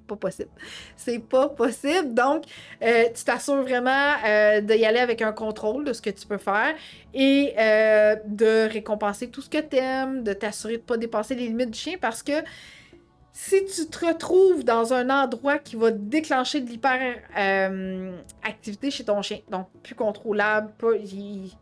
Pas possible. C'est pas possible. Donc, tu t'assures vraiment d'y aller avec un contrôle de ce que tu peux faire et de récompenser tout ce que tu aimes, de t'assurer de ne pas dépasser les limites du chien parce que si tu te retrouves dans un endroit qui va déclencher de l'hyper-activité chez ton chien, donc plus contrôlable, il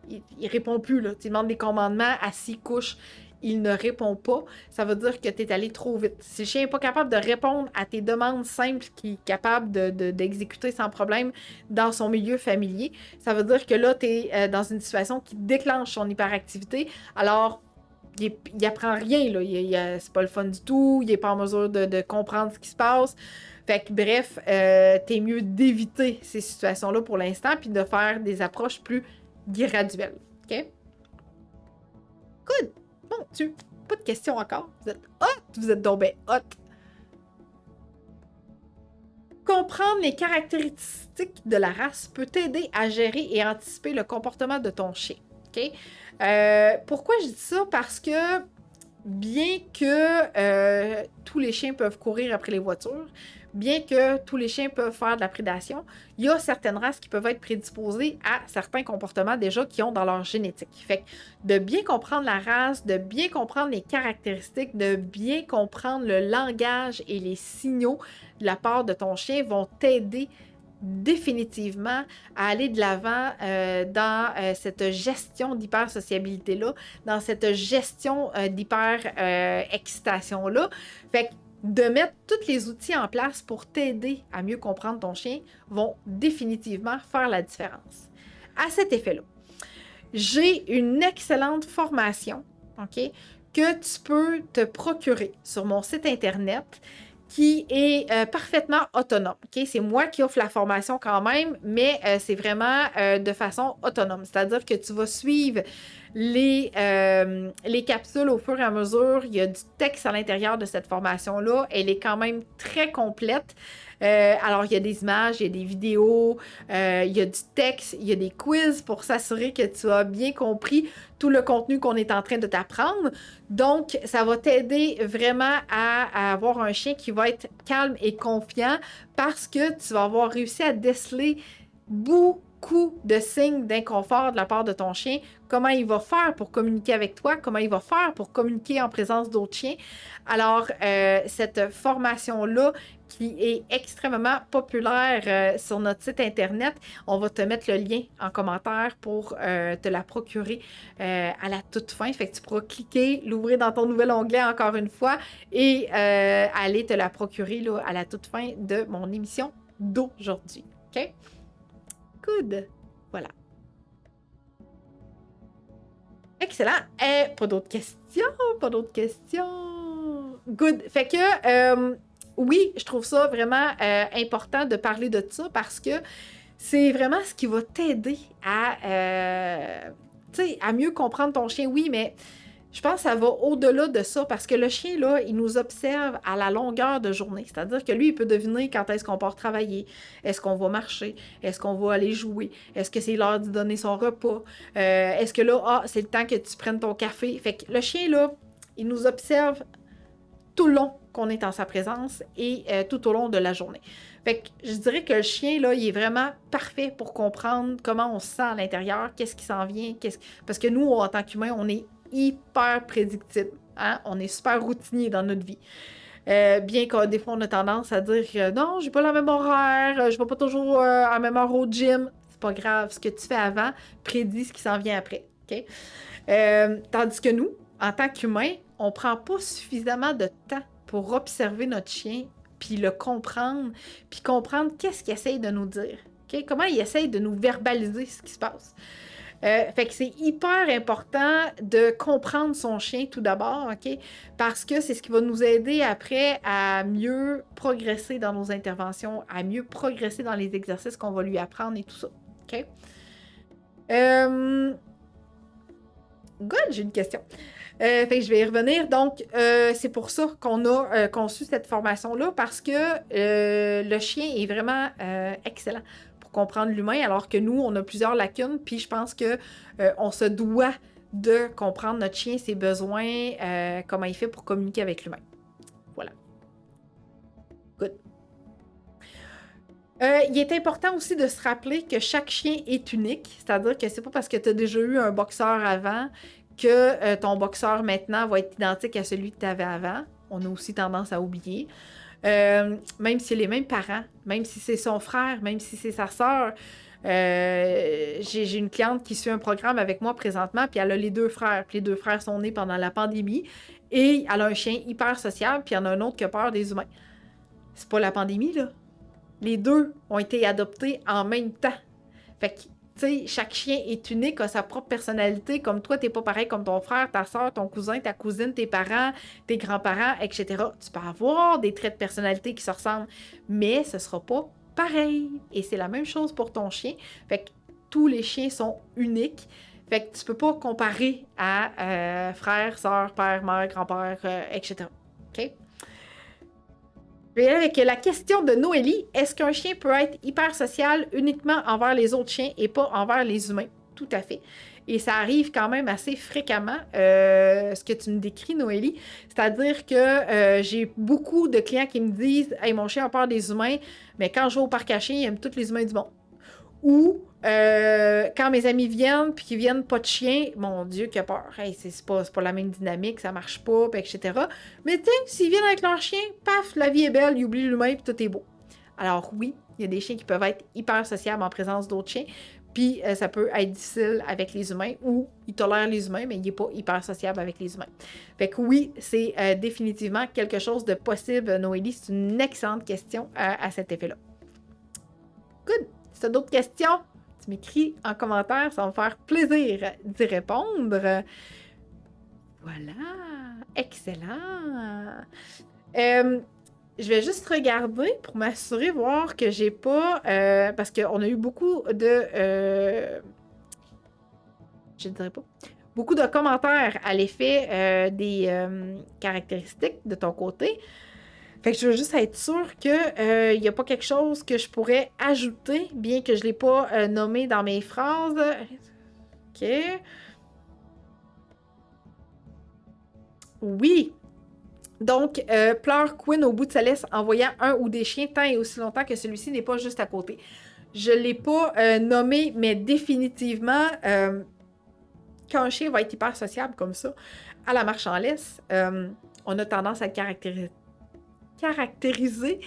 répond plus, là. Tu demandes des commandements, assis, couche, il ne répond pas, ça veut dire que tu es allé trop vite. Si le chien n'est pas capable de répondre à tes demandes simples qu'il est capable d'exécuter sans problème dans son milieu familier, ça veut dire que là, tu es dans une situation qui déclenche son hyperactivité. Alors, il apprend rien, là. C'est pas le fun du tout, il est pas en mesure de comprendre ce qui se passe. Fait que bref, t'es mieux d'éviter ces situations-là pour l'instant puis de faire des approches plus graduelles. OK? Good! Bon, pas de questions encore. Vous êtes hot! Vous êtes donc ben hot! Comprendre les caractéristiques de la race peut t'aider à gérer et anticiper le comportement de ton chien. OK? Pourquoi je dis ça? Parce que bien que tous les chiens peuvent courir après les voitures, bien que tous les chiens peuvent faire de la prédation, il y a certaines races qui peuvent être prédisposées à certains comportements déjà qu'ils ont dans leur génétique. Fait que de bien comprendre la race, de bien comprendre les caractéristiques, de bien comprendre le langage et les signaux de la part de ton chien vont t'aider définitivement à aller de l'avant dans cette gestion d'hyper-sociabilité-là, dans cette gestion d'hyper-excitation-là. Fait que de mettre tous les outils en place pour t'aider à mieux comprendre ton chien vont définitivement faire la différence. À cet effet-là, j'ai une excellente formation, OK, que tu peux te procurer sur mon site Internet qui est parfaitement autonome. Okay? C'est moi qui offre la formation quand même, mais c'est vraiment de façon autonome. C'est-à-dire que tu vas suivre les capsules au fur et à mesure. Il y a du texte à l'intérieur de cette formation-là. Elle est quand même très complète. Alors, il y a des images, il y a des vidéos, il y a du texte, il y a des quiz pour s'assurer que tu as bien compris tout le contenu qu'on est en train de t'apprendre. Donc, ça va t'aider vraiment à avoir un chien qui va être calme et confiant parce que tu vas avoir réussi à déceler bout beaucoup de signes d'inconfort de la part de ton chien, comment il va faire pour communiquer avec toi, comment il va faire pour communiquer en présence d'autres chiens. Alors, cette formation-là, qui est extrêmement populaire sur notre site Internet, on va te mettre le lien en commentaire pour te la procurer à la toute fin. Fait que tu pourras cliquer, l'ouvrir dans ton nouvel onglet encore une fois et aller te la procurer là, à la toute fin de mon émission d'aujourd'hui. OK? Good. Voilà. Excellent. Pas d'autres questions? Pas d'autres questions? Good. Fait que, oui, je trouve ça vraiment important de parler de ça parce que c'est vraiment ce qui va t'aider à mieux comprendre ton chien. Oui, mais je pense que ça va au-delà de ça parce que le chien, là, il nous observe à la longueur de journée. C'est-à-dire que lui, il peut deviner quand est-ce qu'on part travailler, est-ce qu'on va marcher, est-ce qu'on va aller jouer, est-ce que c'est l'heure de donner son repas, est-ce que là, c'est le temps que tu prennes ton café. Fait que le chien, là, il nous observe tout le long qu'on est en sa présence et tout au long de la journée. Fait que je dirais que le chien, là, il est vraiment parfait pour comprendre comment on se sent à l'intérieur, qu'est-ce qui s'en vient, parce que nous, en tant qu'humains, on est hyper prédictible. Hein? On est super routinier dans notre vie. Bien que des fois, on a tendance à dire non, j'ai pas la même horaire, je vais pas toujours à la même heure au gym. C'est pas grave. Ce que tu fais avant prédit ce qui s'en vient après. Okay? Tandis que nous, en tant qu'humains, on prend pas suffisamment de temps pour observer notre chien, puis le comprendre, puis comprendre qu'est-ce qu'il essaye de nous dire. Okay? Comment il essaye de nous verbaliser ce qui se passe. Fait que c'est hyper important de comprendre son chien tout d'abord, OK? Parce que c'est ce qui va nous aider après à mieux progresser dans nos interventions, à mieux progresser dans les exercices qu'on va lui apprendre et tout ça, OK? Good, j'ai une question. Fait que je vais y revenir. Donc, c'est pour ça qu'on a conçu cette formation-là, parce que le chien est vraiment excellent pour comprendre l'humain, alors que nous, on a plusieurs lacunes, puis je pense que on se doit de comprendre notre chien, ses besoins, comment il fait pour communiquer avec l'humain. Voilà. Good. Il est important aussi de se rappeler que chaque chien est unique, c'est-à-dire que c'est pas parce que tu as déjà eu un boxeur avant que ton boxeur maintenant va être identique à celui que tu avais avant. On a aussi tendance à oublier. Même si c'est les mêmes parents, même si c'est son frère, même si c'est sa sœur. J'ai une cliente qui suit un programme avec moi présentement, puis elle a les deux frères. Puis les deux frères sont nés pendant la pandémie et elle a un chien hyper sociable, puis il y en a un autre qui a peur des humains. C'est pas la pandémie, là. Les deux ont été adoptés en même temps. Fait que, tu sais, chaque chien est unique, a sa propre personnalité. Comme toi, t'es pas pareil comme ton frère, ta soeur, ton cousin, ta cousine, tes parents, tes grands-parents, etc. Tu peux avoir des traits de personnalité qui se ressemblent, mais ce sera pas pareil. Et c'est la même chose pour ton chien. Fait que tous les chiens sont uniques. Fait que tu peux pas comparer à frère, soeur, père, mère, grand-père, etc. OK? Je vais y aller avec la question de Noélie. Est-ce qu'un chien peut être hyper social uniquement envers les autres chiens et pas envers les humains? Tout à fait. Et ça arrive quand même assez fréquemment, ce que tu me décris, Noélie. C'est-à-dire que j'ai beaucoup de clients qui me disent « Hey, mon chien a peur des humains, mais quand je vais au parc à chiens, il aime tous les humains du monde. » Ou quand mes amis viennent puis qu'ils viennent pas de chien, mon Dieu, qu'il a peur. Hey, c'est pas la même dynamique, ça marche pas, etc. Mais tu sais, s'ils viennent avec leur chien, paf, la vie est belle, ils oublient l'humain puis tout est beau. Alors oui, il y a des chiens qui peuvent être hyper sociables en présence d'autres chiens, puis ça peut être difficile avec les humains, ou il tolère les humains, mais il n'est pas hyper sociable avec les humains. Fait que oui, c'est définitivement quelque chose de possible, Noélie. C'est une excellente question à cet effet-là. Good! Si tu as d'autres questions, tu m'écris en commentaire, ça va me faire plaisir d'y répondre. Voilà, excellent. Je vais juste regarder pour m'assurer, voir que j'ai pas... parce qu'on a eu beaucoup de... je ne dirais pas. Beaucoup de commentaires à l'effet des caractéristiques de ton côté. Fait que je veux juste être sûre qu'il n'y a pas quelque chose que je pourrais ajouter, bien que je ne l'ai pas nommé dans mes phrases. OK. Oui. Donc, pleure Quinn au bout de sa laisse en voyant un ou des chiens tant et aussi longtemps que celui-ci n'est pas juste à côté. Je ne l'ai pas nommé, mais définitivement, quand un chien va être hyper sociable comme ça, à la marche en laisse, on a tendance à le caractériser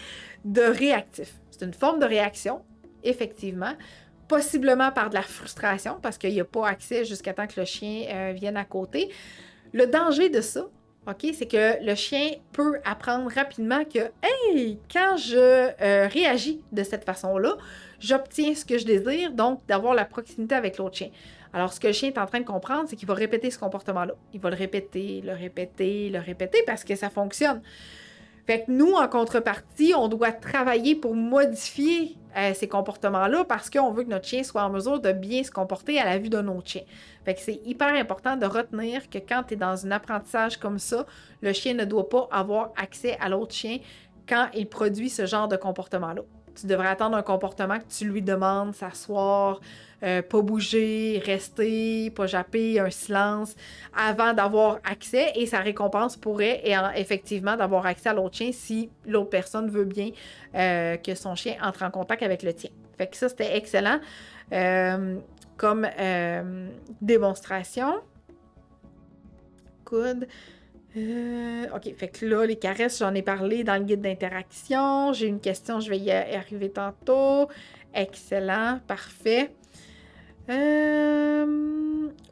de réactif. C'est une forme de réaction, effectivement, possiblement par de la frustration, parce qu'il n'y a pas accès jusqu'à temps que le chien vienne à côté. Le danger de ça, OK, c'est que le chien peut apprendre rapidement que, hey, quand je réagis de cette façon-là, j'obtiens ce que je désire, donc d'avoir la proximité avec l'autre chien. Alors, ce que le chien est en train de comprendre, c'est qu'il va répéter ce comportement-là. Il va le répéter, le répéter, le répéter parce que ça fonctionne. Fait que nous, en contrepartie, on doit travailler pour modifier ces comportements-là parce qu'on veut que notre chien soit en mesure de bien se comporter à la vue d'un autre chien. Fait que c'est hyper important de retenir que quand tu es dans un apprentissage comme ça, le chien ne doit pas avoir accès à l'autre chien quand il produit ce genre de comportement-là. Tu devrais attendre un comportement que tu lui demandes, s'asseoir, pas bouger, rester, pas japper, un silence, avant d'avoir accès, et sa récompense pourrait effectivement d'avoir accès à l'autre chien si l'autre personne veut bien que son chien entre en contact avec le tien. Fait que ça, c'était excellent comme démonstration. Good. OK, fait que là, les caresses, j'en ai parlé dans le guide d'interaction. J'ai une question, je vais y arriver tantôt. Excellent, parfait.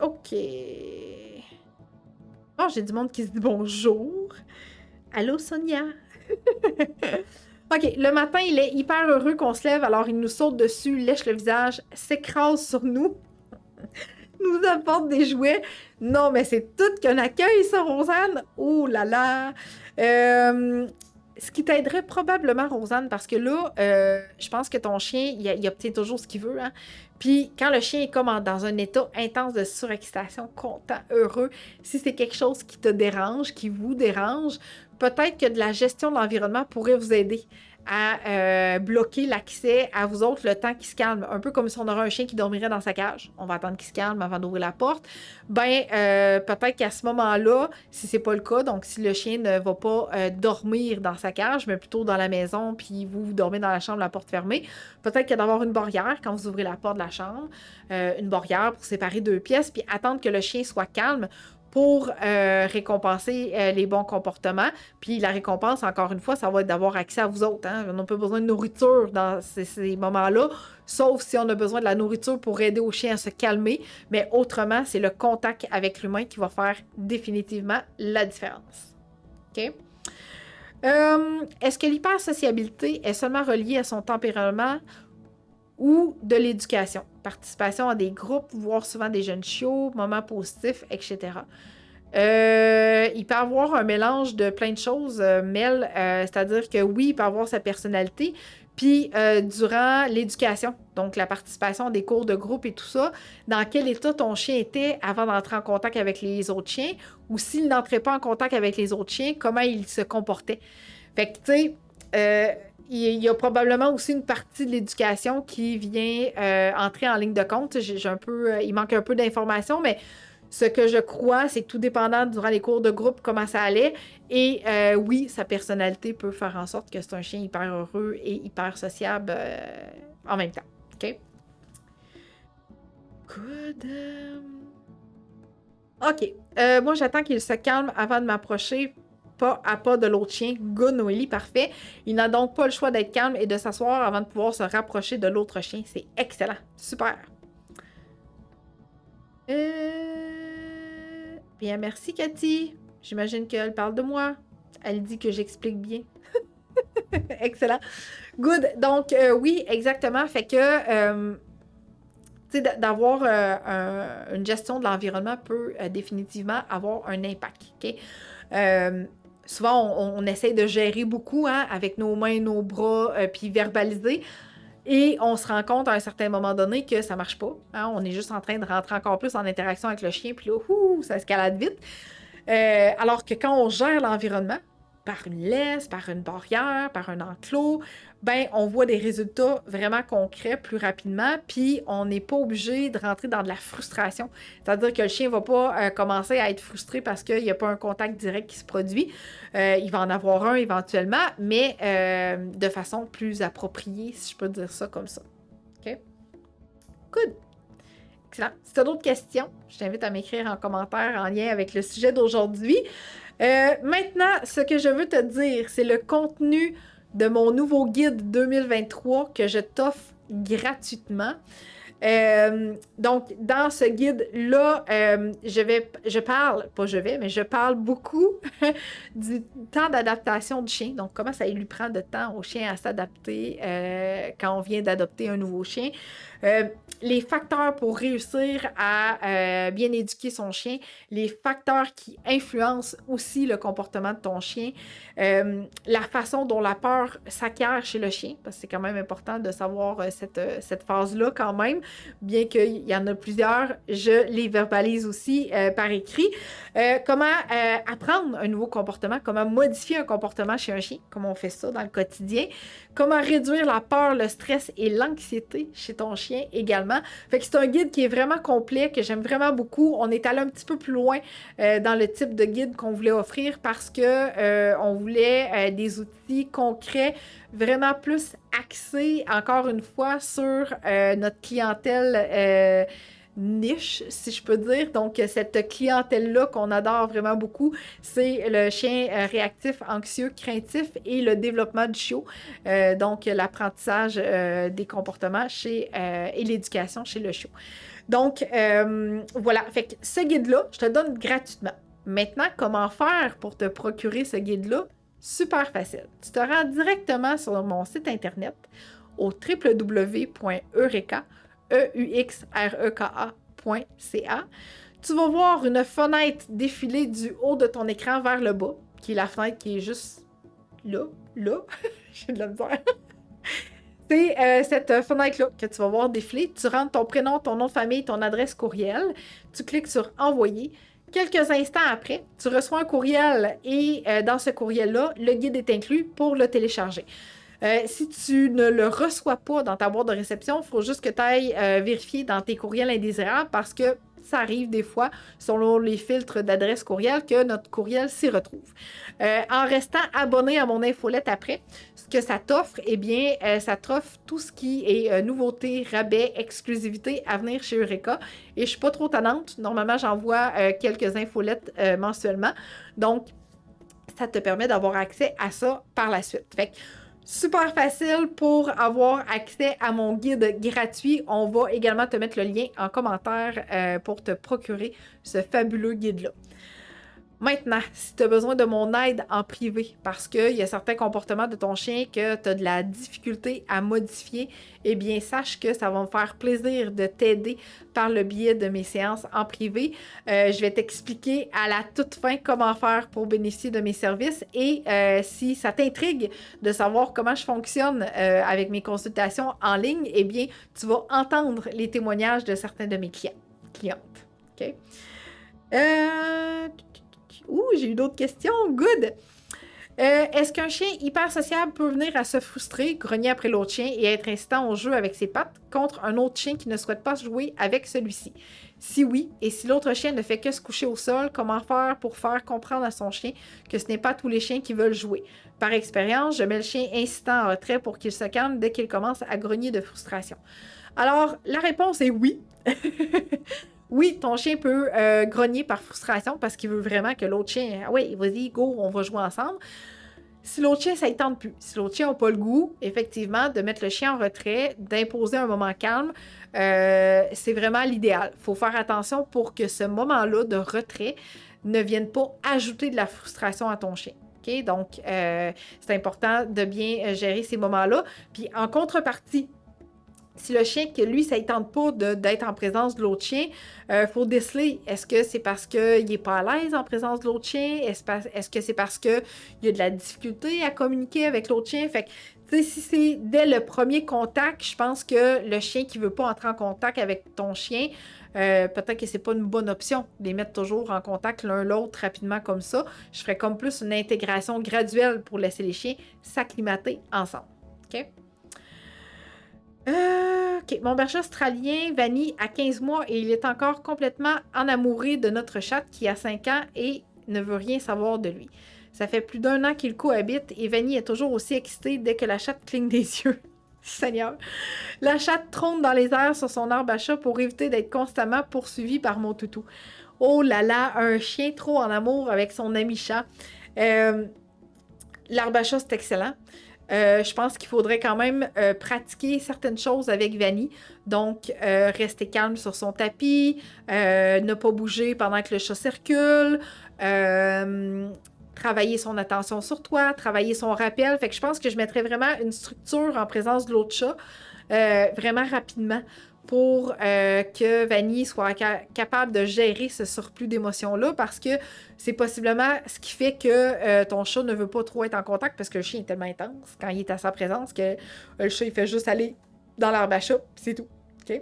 OK. Oh, j'ai du monde qui se dit bonjour. Allô, Sonia? OK, le matin, il est hyper heureux qu'on se lève, alors il nous saute dessus, lèche le visage, s'écrase sur nous, nous apporte des jouets. Non, mais c'est tout qu'un accueil, ça, Rosanne! Oh là là! Ce qui t'aiderait probablement, Rosanne, parce que là, je pense que ton chien, il obtient toujours ce qu'il veut, hein? Puis quand le chien est comme dans un état intense de surexcitation, content, heureux, si c'est quelque chose qui te dérange, qui vous dérange, peut-être que de la gestion de l'environnement pourrait vous aider à bloquer l'accès à vous autres le temps qu'il se calme. Un peu comme si on aurait un chien qui dormirait dans sa cage. On va attendre qu'il se calme avant d'ouvrir la porte. Ben, peut-être qu'à ce moment-là, si c'est pas le cas, donc si le chien ne va pas dormir dans sa cage, mais plutôt dans la maison, puis vous dormez dans la chambre, la porte fermée, peut-être qu'il y a d'avoir une barrière quand vous ouvrez la porte de la chambre, une barrière pour séparer deux pièces, puis attendre que le chien soit calme pour récompenser les bons comportements. Puis la récompense, encore une fois, ça va être d'avoir accès à vous autres. Hein? On n'a pas besoin de nourriture dans ces moments-là, sauf si on a besoin de la nourriture pour aider au chien à se calmer. Mais autrement, c'est le contact avec l'humain qui va faire définitivement la différence. OK? Est-ce que l'hypersociabilité est seulement reliée à son tempérament ou de l'éducation, participation à des groupes, voir souvent des jeunes chiots, moments positifs, etc. Il peut avoir un mélange de plein de choses, Mel, c'est-à-dire que oui, il peut avoir sa personnalité, puis durant l'éducation, donc la participation à des cours de groupe et tout ça, dans quel état ton chien était avant d'entrer en contact avec les autres chiens, ou s'il n'entrait pas en contact avec les autres chiens, comment il se comportait. Fait que, tu sais, il y a probablement aussi une partie de l'éducation qui vient entrer en ligne de compte. Il manque un peu d'informations, mais ce que je crois, c'est que tout dépendant durant les cours de groupe, comment ça allait. Et oui, sa personnalité peut faire en sorte que c'est un chien hyper heureux et hyper sociable en même temps. OK? Good. OK. Moi, j'attends qu'il se calme avant de m'approcher pas à pas de l'autre chien. Good, Noélie, parfait. Il n'a donc pas le choix d'être calme et de s'asseoir avant de pouvoir se rapprocher de l'autre chien. C'est excellent. Super. Bien, merci, Cathy. J'imagine qu'elle parle de moi. Elle dit que j'explique bien. Excellent. Good. Donc, oui, exactement. Fait que, tu sais, d'avoir une gestion de l'environnement peut définitivement avoir un impact. OK? Souvent, on essaie de gérer beaucoup hein, avec nos mains, nos bras, puis verbaliser. Et on se rend compte à un certain moment donné que ça marche pas. Hein? On est juste en train de rentrer encore plus en interaction avec le chien, puis là, ça escalade vite. Alors que quand on gère l'environnement, par une laisse, par une barrière, par un enclos, ben on voit des résultats vraiment concrets plus rapidement, puis on n'est pas obligé de rentrer dans de la frustration. C'est-à-dire que le chien ne va pas commencer à être frustré parce qu'il n'y a pas un contact direct qui se produit. Il va en avoir un éventuellement, mais de façon plus appropriée, si je peux dire ça comme ça. OK? Good! Excellent. Si tu as d'autres questions, je t'invite à m'écrire en commentaire en lien avec le sujet d'aujourd'hui. Maintenant, ce que je veux te dire, c'est le contenu de mon nouveau guide 2023 que je t'offre gratuitement. Donc, dans ce guide-là, je parle beaucoup du temps d'adaptation du chien. Donc, comment ça lui prend de temps au chien à s'adapter quand on vient d'adopter un nouveau chien. Les facteurs pour réussir à bien éduquer son chien, les facteurs qui influencent aussi le comportement de ton chien, la façon dont la peur s'acquiert chez le chien, parce que c'est quand même important de savoir cette phase-là quand même, bien qu'il y en a plusieurs, je les verbalise aussi par écrit. Comment apprendre un nouveau comportement, comment modifier un comportement chez un chien, comment on fait ça dans le quotidien, comment réduire la peur, le stress et l'anxiété chez ton chien également. Fait que c'est un guide qui est vraiment complet, que j'aime vraiment beaucoup. On est allé un petit peu plus loin dans le type de guide qu'on voulait offrir parce que on voulait des outils concrets, vraiment plus axés, encore une fois, sur notre clientèle niche, si je peux dire. Donc, cette clientèle-là qu'on adore vraiment beaucoup, c'est le chien réactif, anxieux, craintif et le développement du chiot. Donc, l'apprentissage des comportements et l'éducation chez le chiot. Donc, voilà. Fait que ce guide-là, je te le donne gratuitement. Maintenant, comment faire pour te procurer ce guide-là? Super facile. Tu te rends directement sur mon site internet au www.eureka.ca. Tu vas voir une fenêtre défiler du haut de ton écran vers le bas, qui est la fenêtre qui est juste là. J'ai de la misère. C'est cette fenêtre-là que tu vas voir défiler. Tu rentres ton prénom, ton nom de famille, ton adresse courriel. Tu cliques sur « Envoyer ». Quelques instants après, tu reçois un courriel et dans ce courriel-là, le guide est inclus pour le télécharger. Si tu ne le reçois pas dans ta boîte de réception, il faut juste que tu ailles vérifier dans tes courriels indésirables parce que ça arrive des fois, selon les filtres d'adresse courriel, que notre courriel s'y retrouve. En restant abonné à mon infolette après, ce que ça t'offre, eh bien, ça t'offre tout ce qui est nouveautés, rabais, exclusivité à venir chez Eureka. Et je suis pas trop tannante. Normalement, j'envoie quelques infolettes mensuellement. Donc, ça te permet d'avoir accès à ça par la suite. Fait que, super facile pour avoir accès à mon guide gratuit. On va également te mettre le lien en commentaire pour te procurer ce fabuleux guide-là. Maintenant, si tu as besoin de mon aide en privé parce qu'il y a certains comportements de ton chien que tu as de la difficulté à modifier, eh bien, sache que ça va me faire plaisir de t'aider par le biais de mes séances en privé. Je vais t'expliquer à la toute fin comment faire pour bénéficier de mes services et si ça t'intrigue de savoir comment je fonctionne avec mes consultations en ligne, eh bien, tu vas entendre les témoignages de certains de mes clientes. OK? J'ai eu d'autres questions. Good! Est-ce qu'un chien hyper sociable peut venir à se frustrer, grogner après l'autre chien et être incitant au jeu avec ses pattes contre un autre chien qui ne souhaite pas jouer avec celui-ci? Si oui, et si l'autre chien ne fait que se coucher au sol, comment faire pour faire comprendre à son chien que ce n'est pas tous les chiens qui veulent jouer? Par expérience, je mets le chien incitant en retrait pour qu'il se calme dès qu'il commence à grogner de frustration. Alors, la réponse est oui. Oui, ton chien peut grogner par frustration parce qu'il veut vraiment que l'autre chien, oui, vas-y, go, on va jouer ensemble. Si l'autre chien, ça ne tente plus, si l'autre chien n'a pas le goût, effectivement, de mettre le chien en retrait, d'imposer un moment calme, c'est vraiment l'idéal. Il faut faire attention pour que ce moment-là de retrait ne vienne pas ajouter de la frustration à ton chien. Okay? Donc, c'est important de bien gérer ces moments-là. Puis, en contrepartie, si le chien, que lui, ça ne tente pas d'être en présence de l'autre chien, faut déceler. Est-ce que c'est parce qu'il n'est pas à l'aise en présence de l'autre chien? Est-ce que c'est parce qu'il y a de la difficulté à communiquer avec l'autre chien? Fait que, tu sais, si c'est dès le premier contact, je pense que le chien qui ne veut pas entrer en contact avec ton chien, peut-être que c'est pas une bonne option de les mettre toujours en contact l'un l'autre rapidement comme ça. Je ferais comme plus une intégration graduelle pour laisser les chiens s'acclimater ensemble. OK? OK. Mon berger australien, Vanny, a 15 mois et il est encore complètement enamouré de notre chatte qui a 5 ans et ne veut rien savoir de lui. Ça fait plus d'1 an qu'ils cohabitent et Vanny est toujours aussi excitée dès que la chatte cligne des yeux. Seigneur. La chatte trône dans les airs sur son arbre à chat pour éviter d'être constamment poursuivie par mon toutou. Oh là là, un chien trop en amour avec son ami chat. L'arbre à chat, c'est excellent. Je pense qu'il faudrait quand même pratiquer certaines choses avec Vanny. Donc, rester calme sur son tapis, ne pas bouger pendant que le chat circule, travailler son attention sur toi, travailler son rappel. Fait que je pense que je mettrais vraiment une structure en présence de l'autre chat, vraiment rapidement, pour que Vanny soit capable de gérer ce surplus d'émotions-là, parce que c'est possiblement ce qui fait que ton chat ne veut pas trop être en contact, parce que le chien est tellement intense quand il est à sa présence que le chat, il fait juste aller dans l'arbre à chat, puis c'est tout. OK?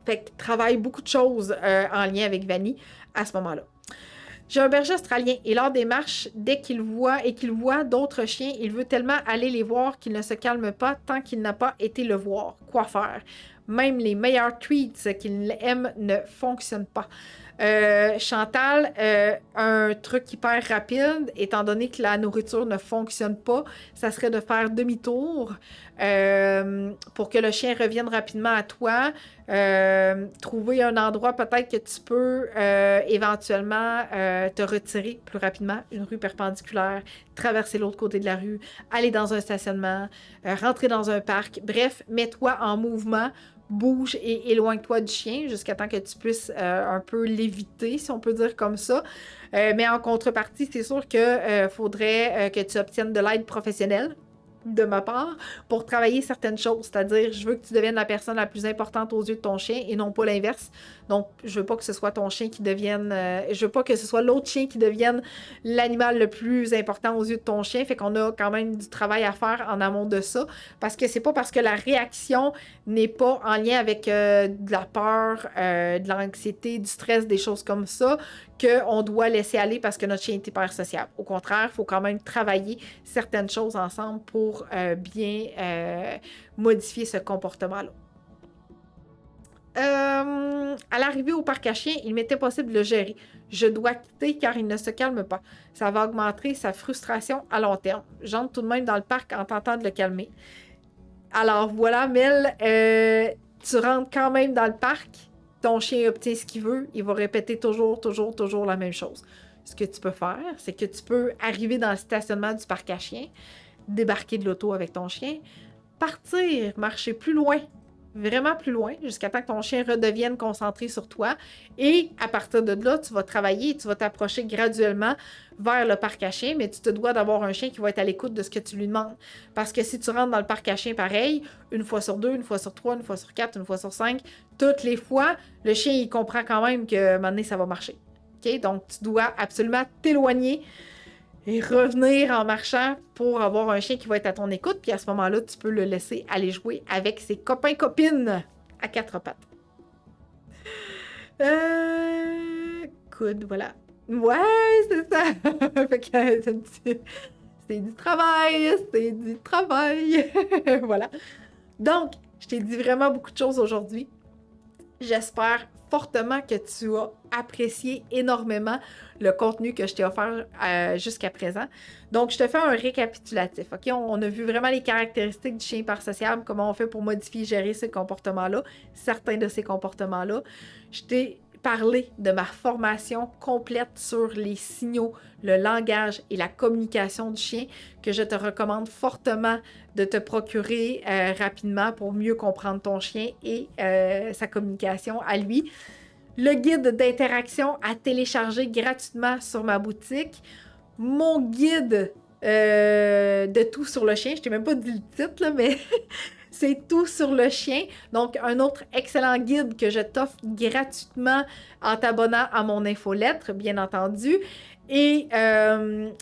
Fait que travaille beaucoup de choses en lien avec Vanny à ce moment-là. J'ai un berger australien et lors des marches, dès qu'il voit d'autres chiens, il veut tellement aller les voir qu'il ne se calme pas tant qu'il n'a pas été le voir. Quoi faire? Même les meilleurs tweets qu'il aime ne fonctionnent pas. Chantal, un truc hyper rapide, étant donné que la nourriture ne fonctionne pas, ça serait de faire demi-tour pour que le chien revienne rapidement à toi. Trouver un endroit peut-être que tu peux éventuellement te retirer plus rapidement, une rue perpendiculaire, traverser l'autre côté de la rue, aller dans un stationnement, rentrer dans un parc. Bref, mets-toi en mouvement, bouge et éloigne-toi du chien jusqu'à temps que tu puisses un peu l'éviter, si on peut dire comme ça. Mais en contrepartie, c'est sûr que faudrait que tu obtiennes de l'aide professionnelle de ma part pour travailler certaines choses. C'est-à-dire, je veux que tu deviennes la personne la plus importante aux yeux de ton chien et non pas l'inverse. Donc, je veux pas que ce soit ton chien qui devienne... je veux pas que ce soit l'autre chien qui devienne l'animal le plus important aux yeux de ton chien. Fait qu'on a quand même du travail à faire en amont de ça. Parce que c'est pas parce que la réaction n'est pas en lien avec de la peur, de l'anxiété, du stress, des choses comme ça, qu'on doit laisser aller parce que notre chien est hyper sociable. Au contraire, il faut quand même travailler certaines choses ensemble pour bien modifier ce comportement-là. À l'arrivée au parc à chiens, il m'était possible de le gérer. Je dois quitter car il ne se calme pas. Ça va augmenter sa frustration à long terme. J'entre tout de même dans le parc en tentant de le calmer. Alors voilà, Mel, tu rentres quand même dans le parc. Ton chien obtient ce qu'il veut. Il va répéter toujours la même chose. Ce que tu peux faire, c'est que tu peux arriver dans le stationnement du parc à chiens, débarquer de l'auto avec ton chien, partir, marcher plus loin, vraiment plus loin, jusqu'à temps que ton chien redevienne concentré sur toi. Et à partir de là, tu vas travailler, tu vas t'approcher graduellement vers le parc à chiens, mais tu te dois d'avoir un chien qui va être à l'écoute de ce que tu lui demandes. Parce que si tu rentres dans le parc à chiens pareil, une fois sur 2, une fois sur 3, une fois sur 4, une fois sur 5, toutes les fois, le chien, il comprend quand même que maintenant, ça va marcher. OK? Donc, tu dois absolument t'éloigner et revenir en marchant pour avoir un chien qui va être à ton écoute. Puis à ce moment-là, tu peux le laisser aller jouer avec ses copains-copines à quatre pattes. Coude, voilà. Ouais, c'est ça. Fait que c'est du travail, c'est du travail. Voilà. Donc, je t'ai dit vraiment beaucoup de choses aujourd'hui. J'espère fortement que tu as apprécié énormément le contenu que je t'ai offert jusqu'à présent. Donc, je te fais un récapitulatif. OK? On a vu vraiment les caractéristiques du chien hypersociable, comment on fait pour modifier, gérer ces comportements-là, certains de ces comportements-là. Je t'ai parlé de ma formation complète sur les signaux, le langage et la communication du chien que je te recommande fortement de te procurer rapidement pour mieux comprendre ton chien et sa communication à lui. Le guide d'interaction à télécharger gratuitement sur ma boutique. Mon guide de tout sur le chien. Je t'ai même pas dit le titre, là, mais c'est tout sur le chien. Donc, un autre excellent guide que je t'offre gratuitement en t'abonnant à mon infolettre, bien entendu. Et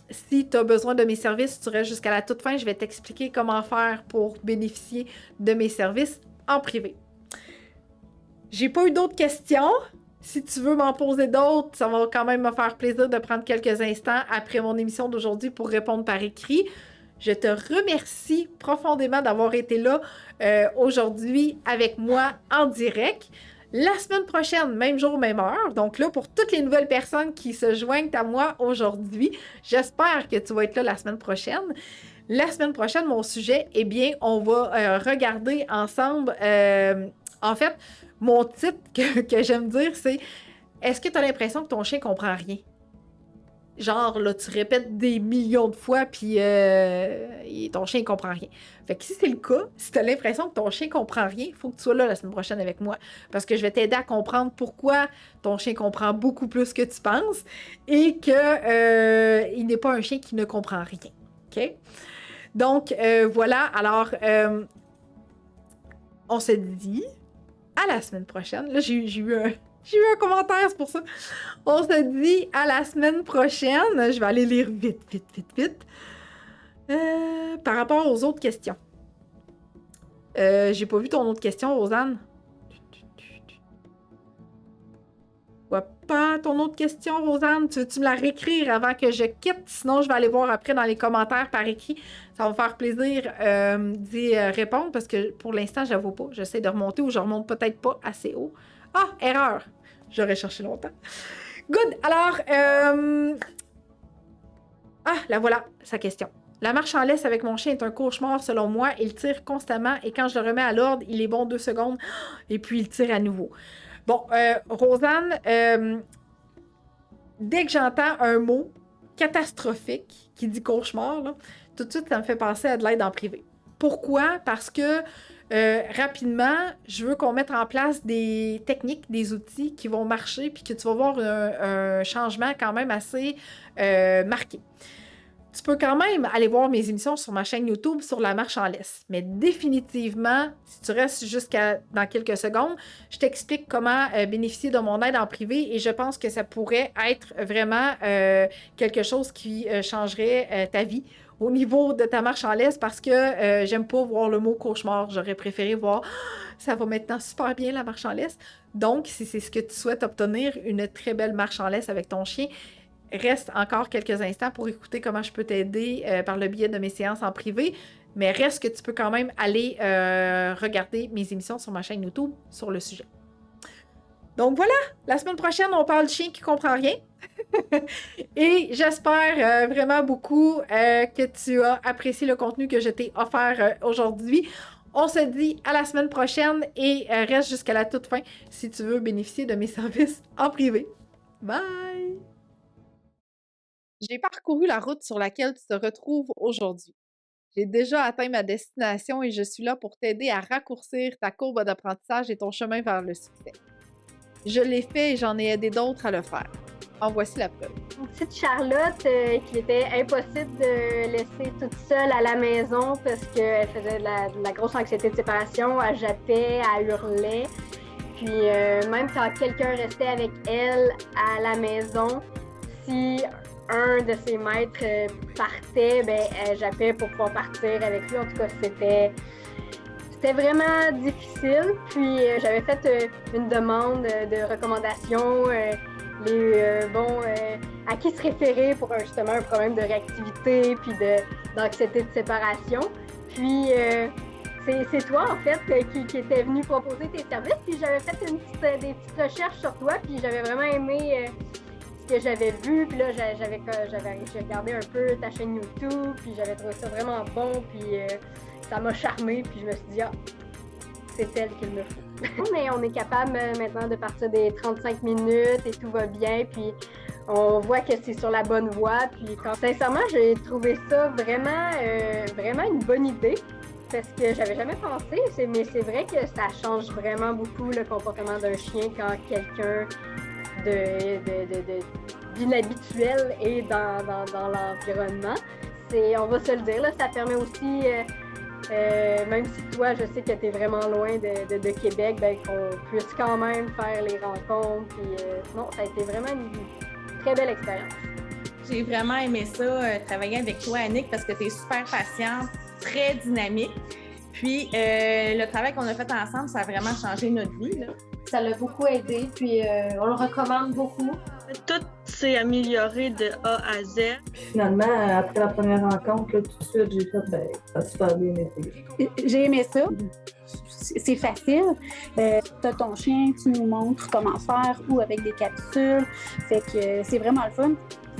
si tu as besoin de mes services, tu restes jusqu'à la toute fin, je vais t'expliquer comment faire pour bénéficier de mes services en privé. J'ai pas eu d'autres questions. Si tu veux m'en poser d'autres, ça va quand même me faire plaisir de prendre quelques instants après mon émission d'aujourd'hui pour répondre par écrit. Je te remercie profondément d'avoir été là aujourd'hui avec moi en direct. La semaine prochaine, même jour, même heure. Donc là, pour toutes les nouvelles personnes qui se joignent à moi aujourd'hui, j'espère que tu vas être là la semaine prochaine. La semaine prochaine, mon sujet, eh bien, on va regarder ensemble. En fait, mon titre que j'aime dire, c'est est-ce que tu as l'impression que ton chien comprend rien? Genre, là, tu répètes des millions de fois, puis ton chien ne comprend rien. Fait que si c'est le cas, si tu as l'impression que ton chien ne comprend rien, il faut que tu sois là la semaine prochaine avec moi. Parce que je vais t'aider à comprendre pourquoi ton chien comprend beaucoup plus que tu penses et que il n'est pas un chien qui ne comprend rien. OK? Donc, voilà. Alors, on se dit à la semaine prochaine. Là, j'ai eu un commentaire, c'est pour ça. On se dit à la semaine prochaine. Je vais aller lire vite, vite, vite, vite. Par rapport aux autres questions. J'ai pas vu ton autre question, Rosanne. Je vois pas ton autre question, Rosanne. Tu veux-tu me la réécrire avant que je quitte? Sinon, je vais aller voir après dans les commentaires par écrit. Ça va me faire plaisir d'y répondre parce que pour l'instant, je la vois pas. J'essaie de remonter ou je remonte peut-être pas assez haut. Ah, erreur! J'aurais cherché longtemps. Good! Alors, ah, la voilà, sa question. La marche en laisse avec mon chien est un cauchemar selon moi. Il tire constamment et quand je le remets à l'ordre, il est bon 2 secondes et puis il tire à nouveau. Bon, Rosanne, dès que j'entends un mot catastrophique qui dit cauchemar, là, tout de suite, ça me fait penser à de l'aide en privé. Pourquoi? Parce que rapidement, je veux qu'on mette en place des techniques, des outils qui vont marcher puis que tu vas voir un changement quand même assez marqué. Tu peux quand même aller voir mes émissions sur ma chaîne YouTube sur la marche en laisse. Mais définitivement, si tu restes jusqu'à dans quelques secondes, je t'explique comment bénéficier de mon aide en privé et je pense que ça pourrait être vraiment quelque chose qui changerait ta vie au niveau de ta marche en laisse parce que j'aime pas voir le mot cauchemar. J'aurais préféré voir ça va maintenant super bien la marche en laisse. Donc, si c'est ce que tu souhaites obtenir, une très belle marche en laisse avec ton chien, reste encore quelques instants pour écouter comment je peux t'aider par le biais de mes séances en privé, mais reste que tu peux quand même aller regarder mes émissions sur ma chaîne YouTube sur le sujet. Donc voilà, la semaine prochaine, on parle du chien qui comprend rien. Et j'espère vraiment beaucoup que tu as apprécié le contenu que je t'ai offert aujourd'hui. On se dit à la semaine prochaine et reste jusqu'à la toute fin si tu veux bénéficier de mes services en privé. Bye! J'ai parcouru la route sur laquelle tu te retrouves aujourd'hui. J'ai déjà atteint ma destination et je suis là pour t'aider à raccourcir ta courbe d'apprentissage et ton chemin vers le succès. Je l'ai fait et j'en ai aidé d'autres à le faire. En voici la preuve. Une petite Charlotte qu'il était impossible de laisser toute seule à la maison parce qu'elle faisait de la grosse anxiété de séparation, elle jappait, elle hurlait. Puis même quand quelqu'un restait avec elle à la maison, si un de ses maîtres partait, ben elle jappait pour pouvoir partir avec lui. En tout cas, c'était vraiment difficile. Puis j'avais fait une demande de recommandation, à qui se référer pour justement un problème de réactivité puis d'anxiété de séparation. Puis c'est toi en fait qui était venu proposer tes services. Puis j'avais fait des petites recherches sur toi. Puis j'avais vraiment aimé ce que j'avais vu. Puis là j'ai regardé un peu ta chaîne YouTube. Puis j'avais trouvé ça vraiment bon. Puis ça m'a charmée. Puis je me suis dit c'est elle qu'il me faut. Mais on est capable maintenant de partir des 35 minutes et tout va bien. Puis on voit que c'est sur la bonne voie. Puis sincèrement, j'ai trouvé ça vraiment une bonne idée. Parce que j'avais jamais pensé, mais c'est vrai que ça change vraiment beaucoup le comportement d'un chien quand quelqu'un d'inhabituel est dans l'environnement. On va se le dire, là, ça permet aussi, même si toi, je sais que tu es vraiment loin de Québec, ben, qu'on puisse quand même faire les rencontres. Puis, non, ça a été vraiment une très belle expérience. J'ai vraiment aimé ça, travailler avec toi, Annick, parce que tu es super patiente, très dynamique. Puis, le travail qu'on a fait ensemble, ça a vraiment changé notre vie, là. Ça l'a beaucoup aidé, puis on le recommande beaucoup. Tout s'est amélioré de A à Z. Puis finalement, après la première rencontre, là, tout de suite, j'ai fait, ça a super bien été. J'ai aimé ça. C'est facile. T'as ton chien, tu nous montres comment faire ou avec des capsules. Fait que c'est vraiment le fun.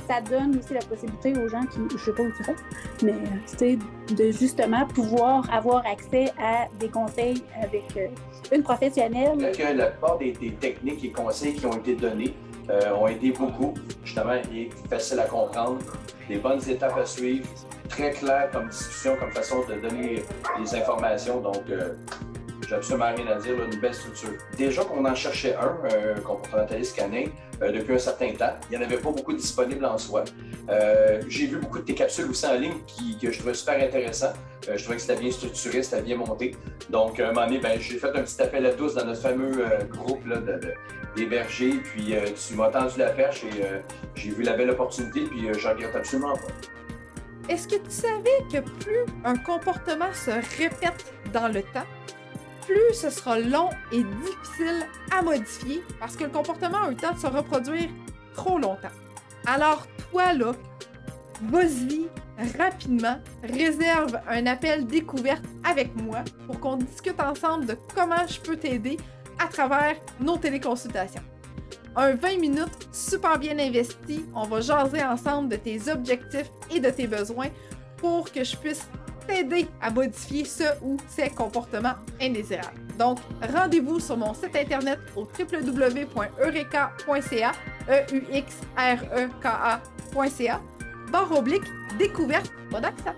ça donne aussi la possibilité aux gens qui, je sais pas où tu vas, mais c'est de justement pouvoir avoir accès à des conseils avec une professionnelle. Je dirais que la plupart des techniques et conseils qui ont été donnés ont été beaucoup, justement, et faciles à comprendre, des bonnes étapes à suivre, très clair comme discussion, comme façon de donner les informations. Donc, j'ai absolument rien à dire, là, une belle structure. Déjà qu'on en cherchait un comportementaliste canin depuis un certain temps. Il n'y en avait pas beaucoup disponibles en soi. J'ai vu beaucoup de tes capsules aussi en ligne que je trouvais super intéressant. Je trouvais que c'était bien structuré, c'était bien monté. Donc, à un moment donné, j'ai fait un petit appel à tous dans notre fameux groupe là, des bergers. Puis, tu m'as tendu la perche et j'ai vu la belle opportunité. Puis, je regrette absolument pas. Est-ce que tu savais que plus un comportement se répète dans le temps, plus ce sera long et difficile à modifier parce que le comportement a eu le temps de se reproduire trop longtemps. Alors toi, là, vas-y rapidement, réserve un appel découverte avec moi pour qu'on discute ensemble de comment je peux t'aider à travers nos téléconsultations. Un 20 minutes super bien investi, on va jaser ensemble de tes objectifs et de tes besoins pour que je puisse t'aider à modifier ce ou ces comportements indésirables. Donc, rendez-vous sur mon site internet au www.eureka.ca, EUXREKA.ca, /découverte, pas d'accent.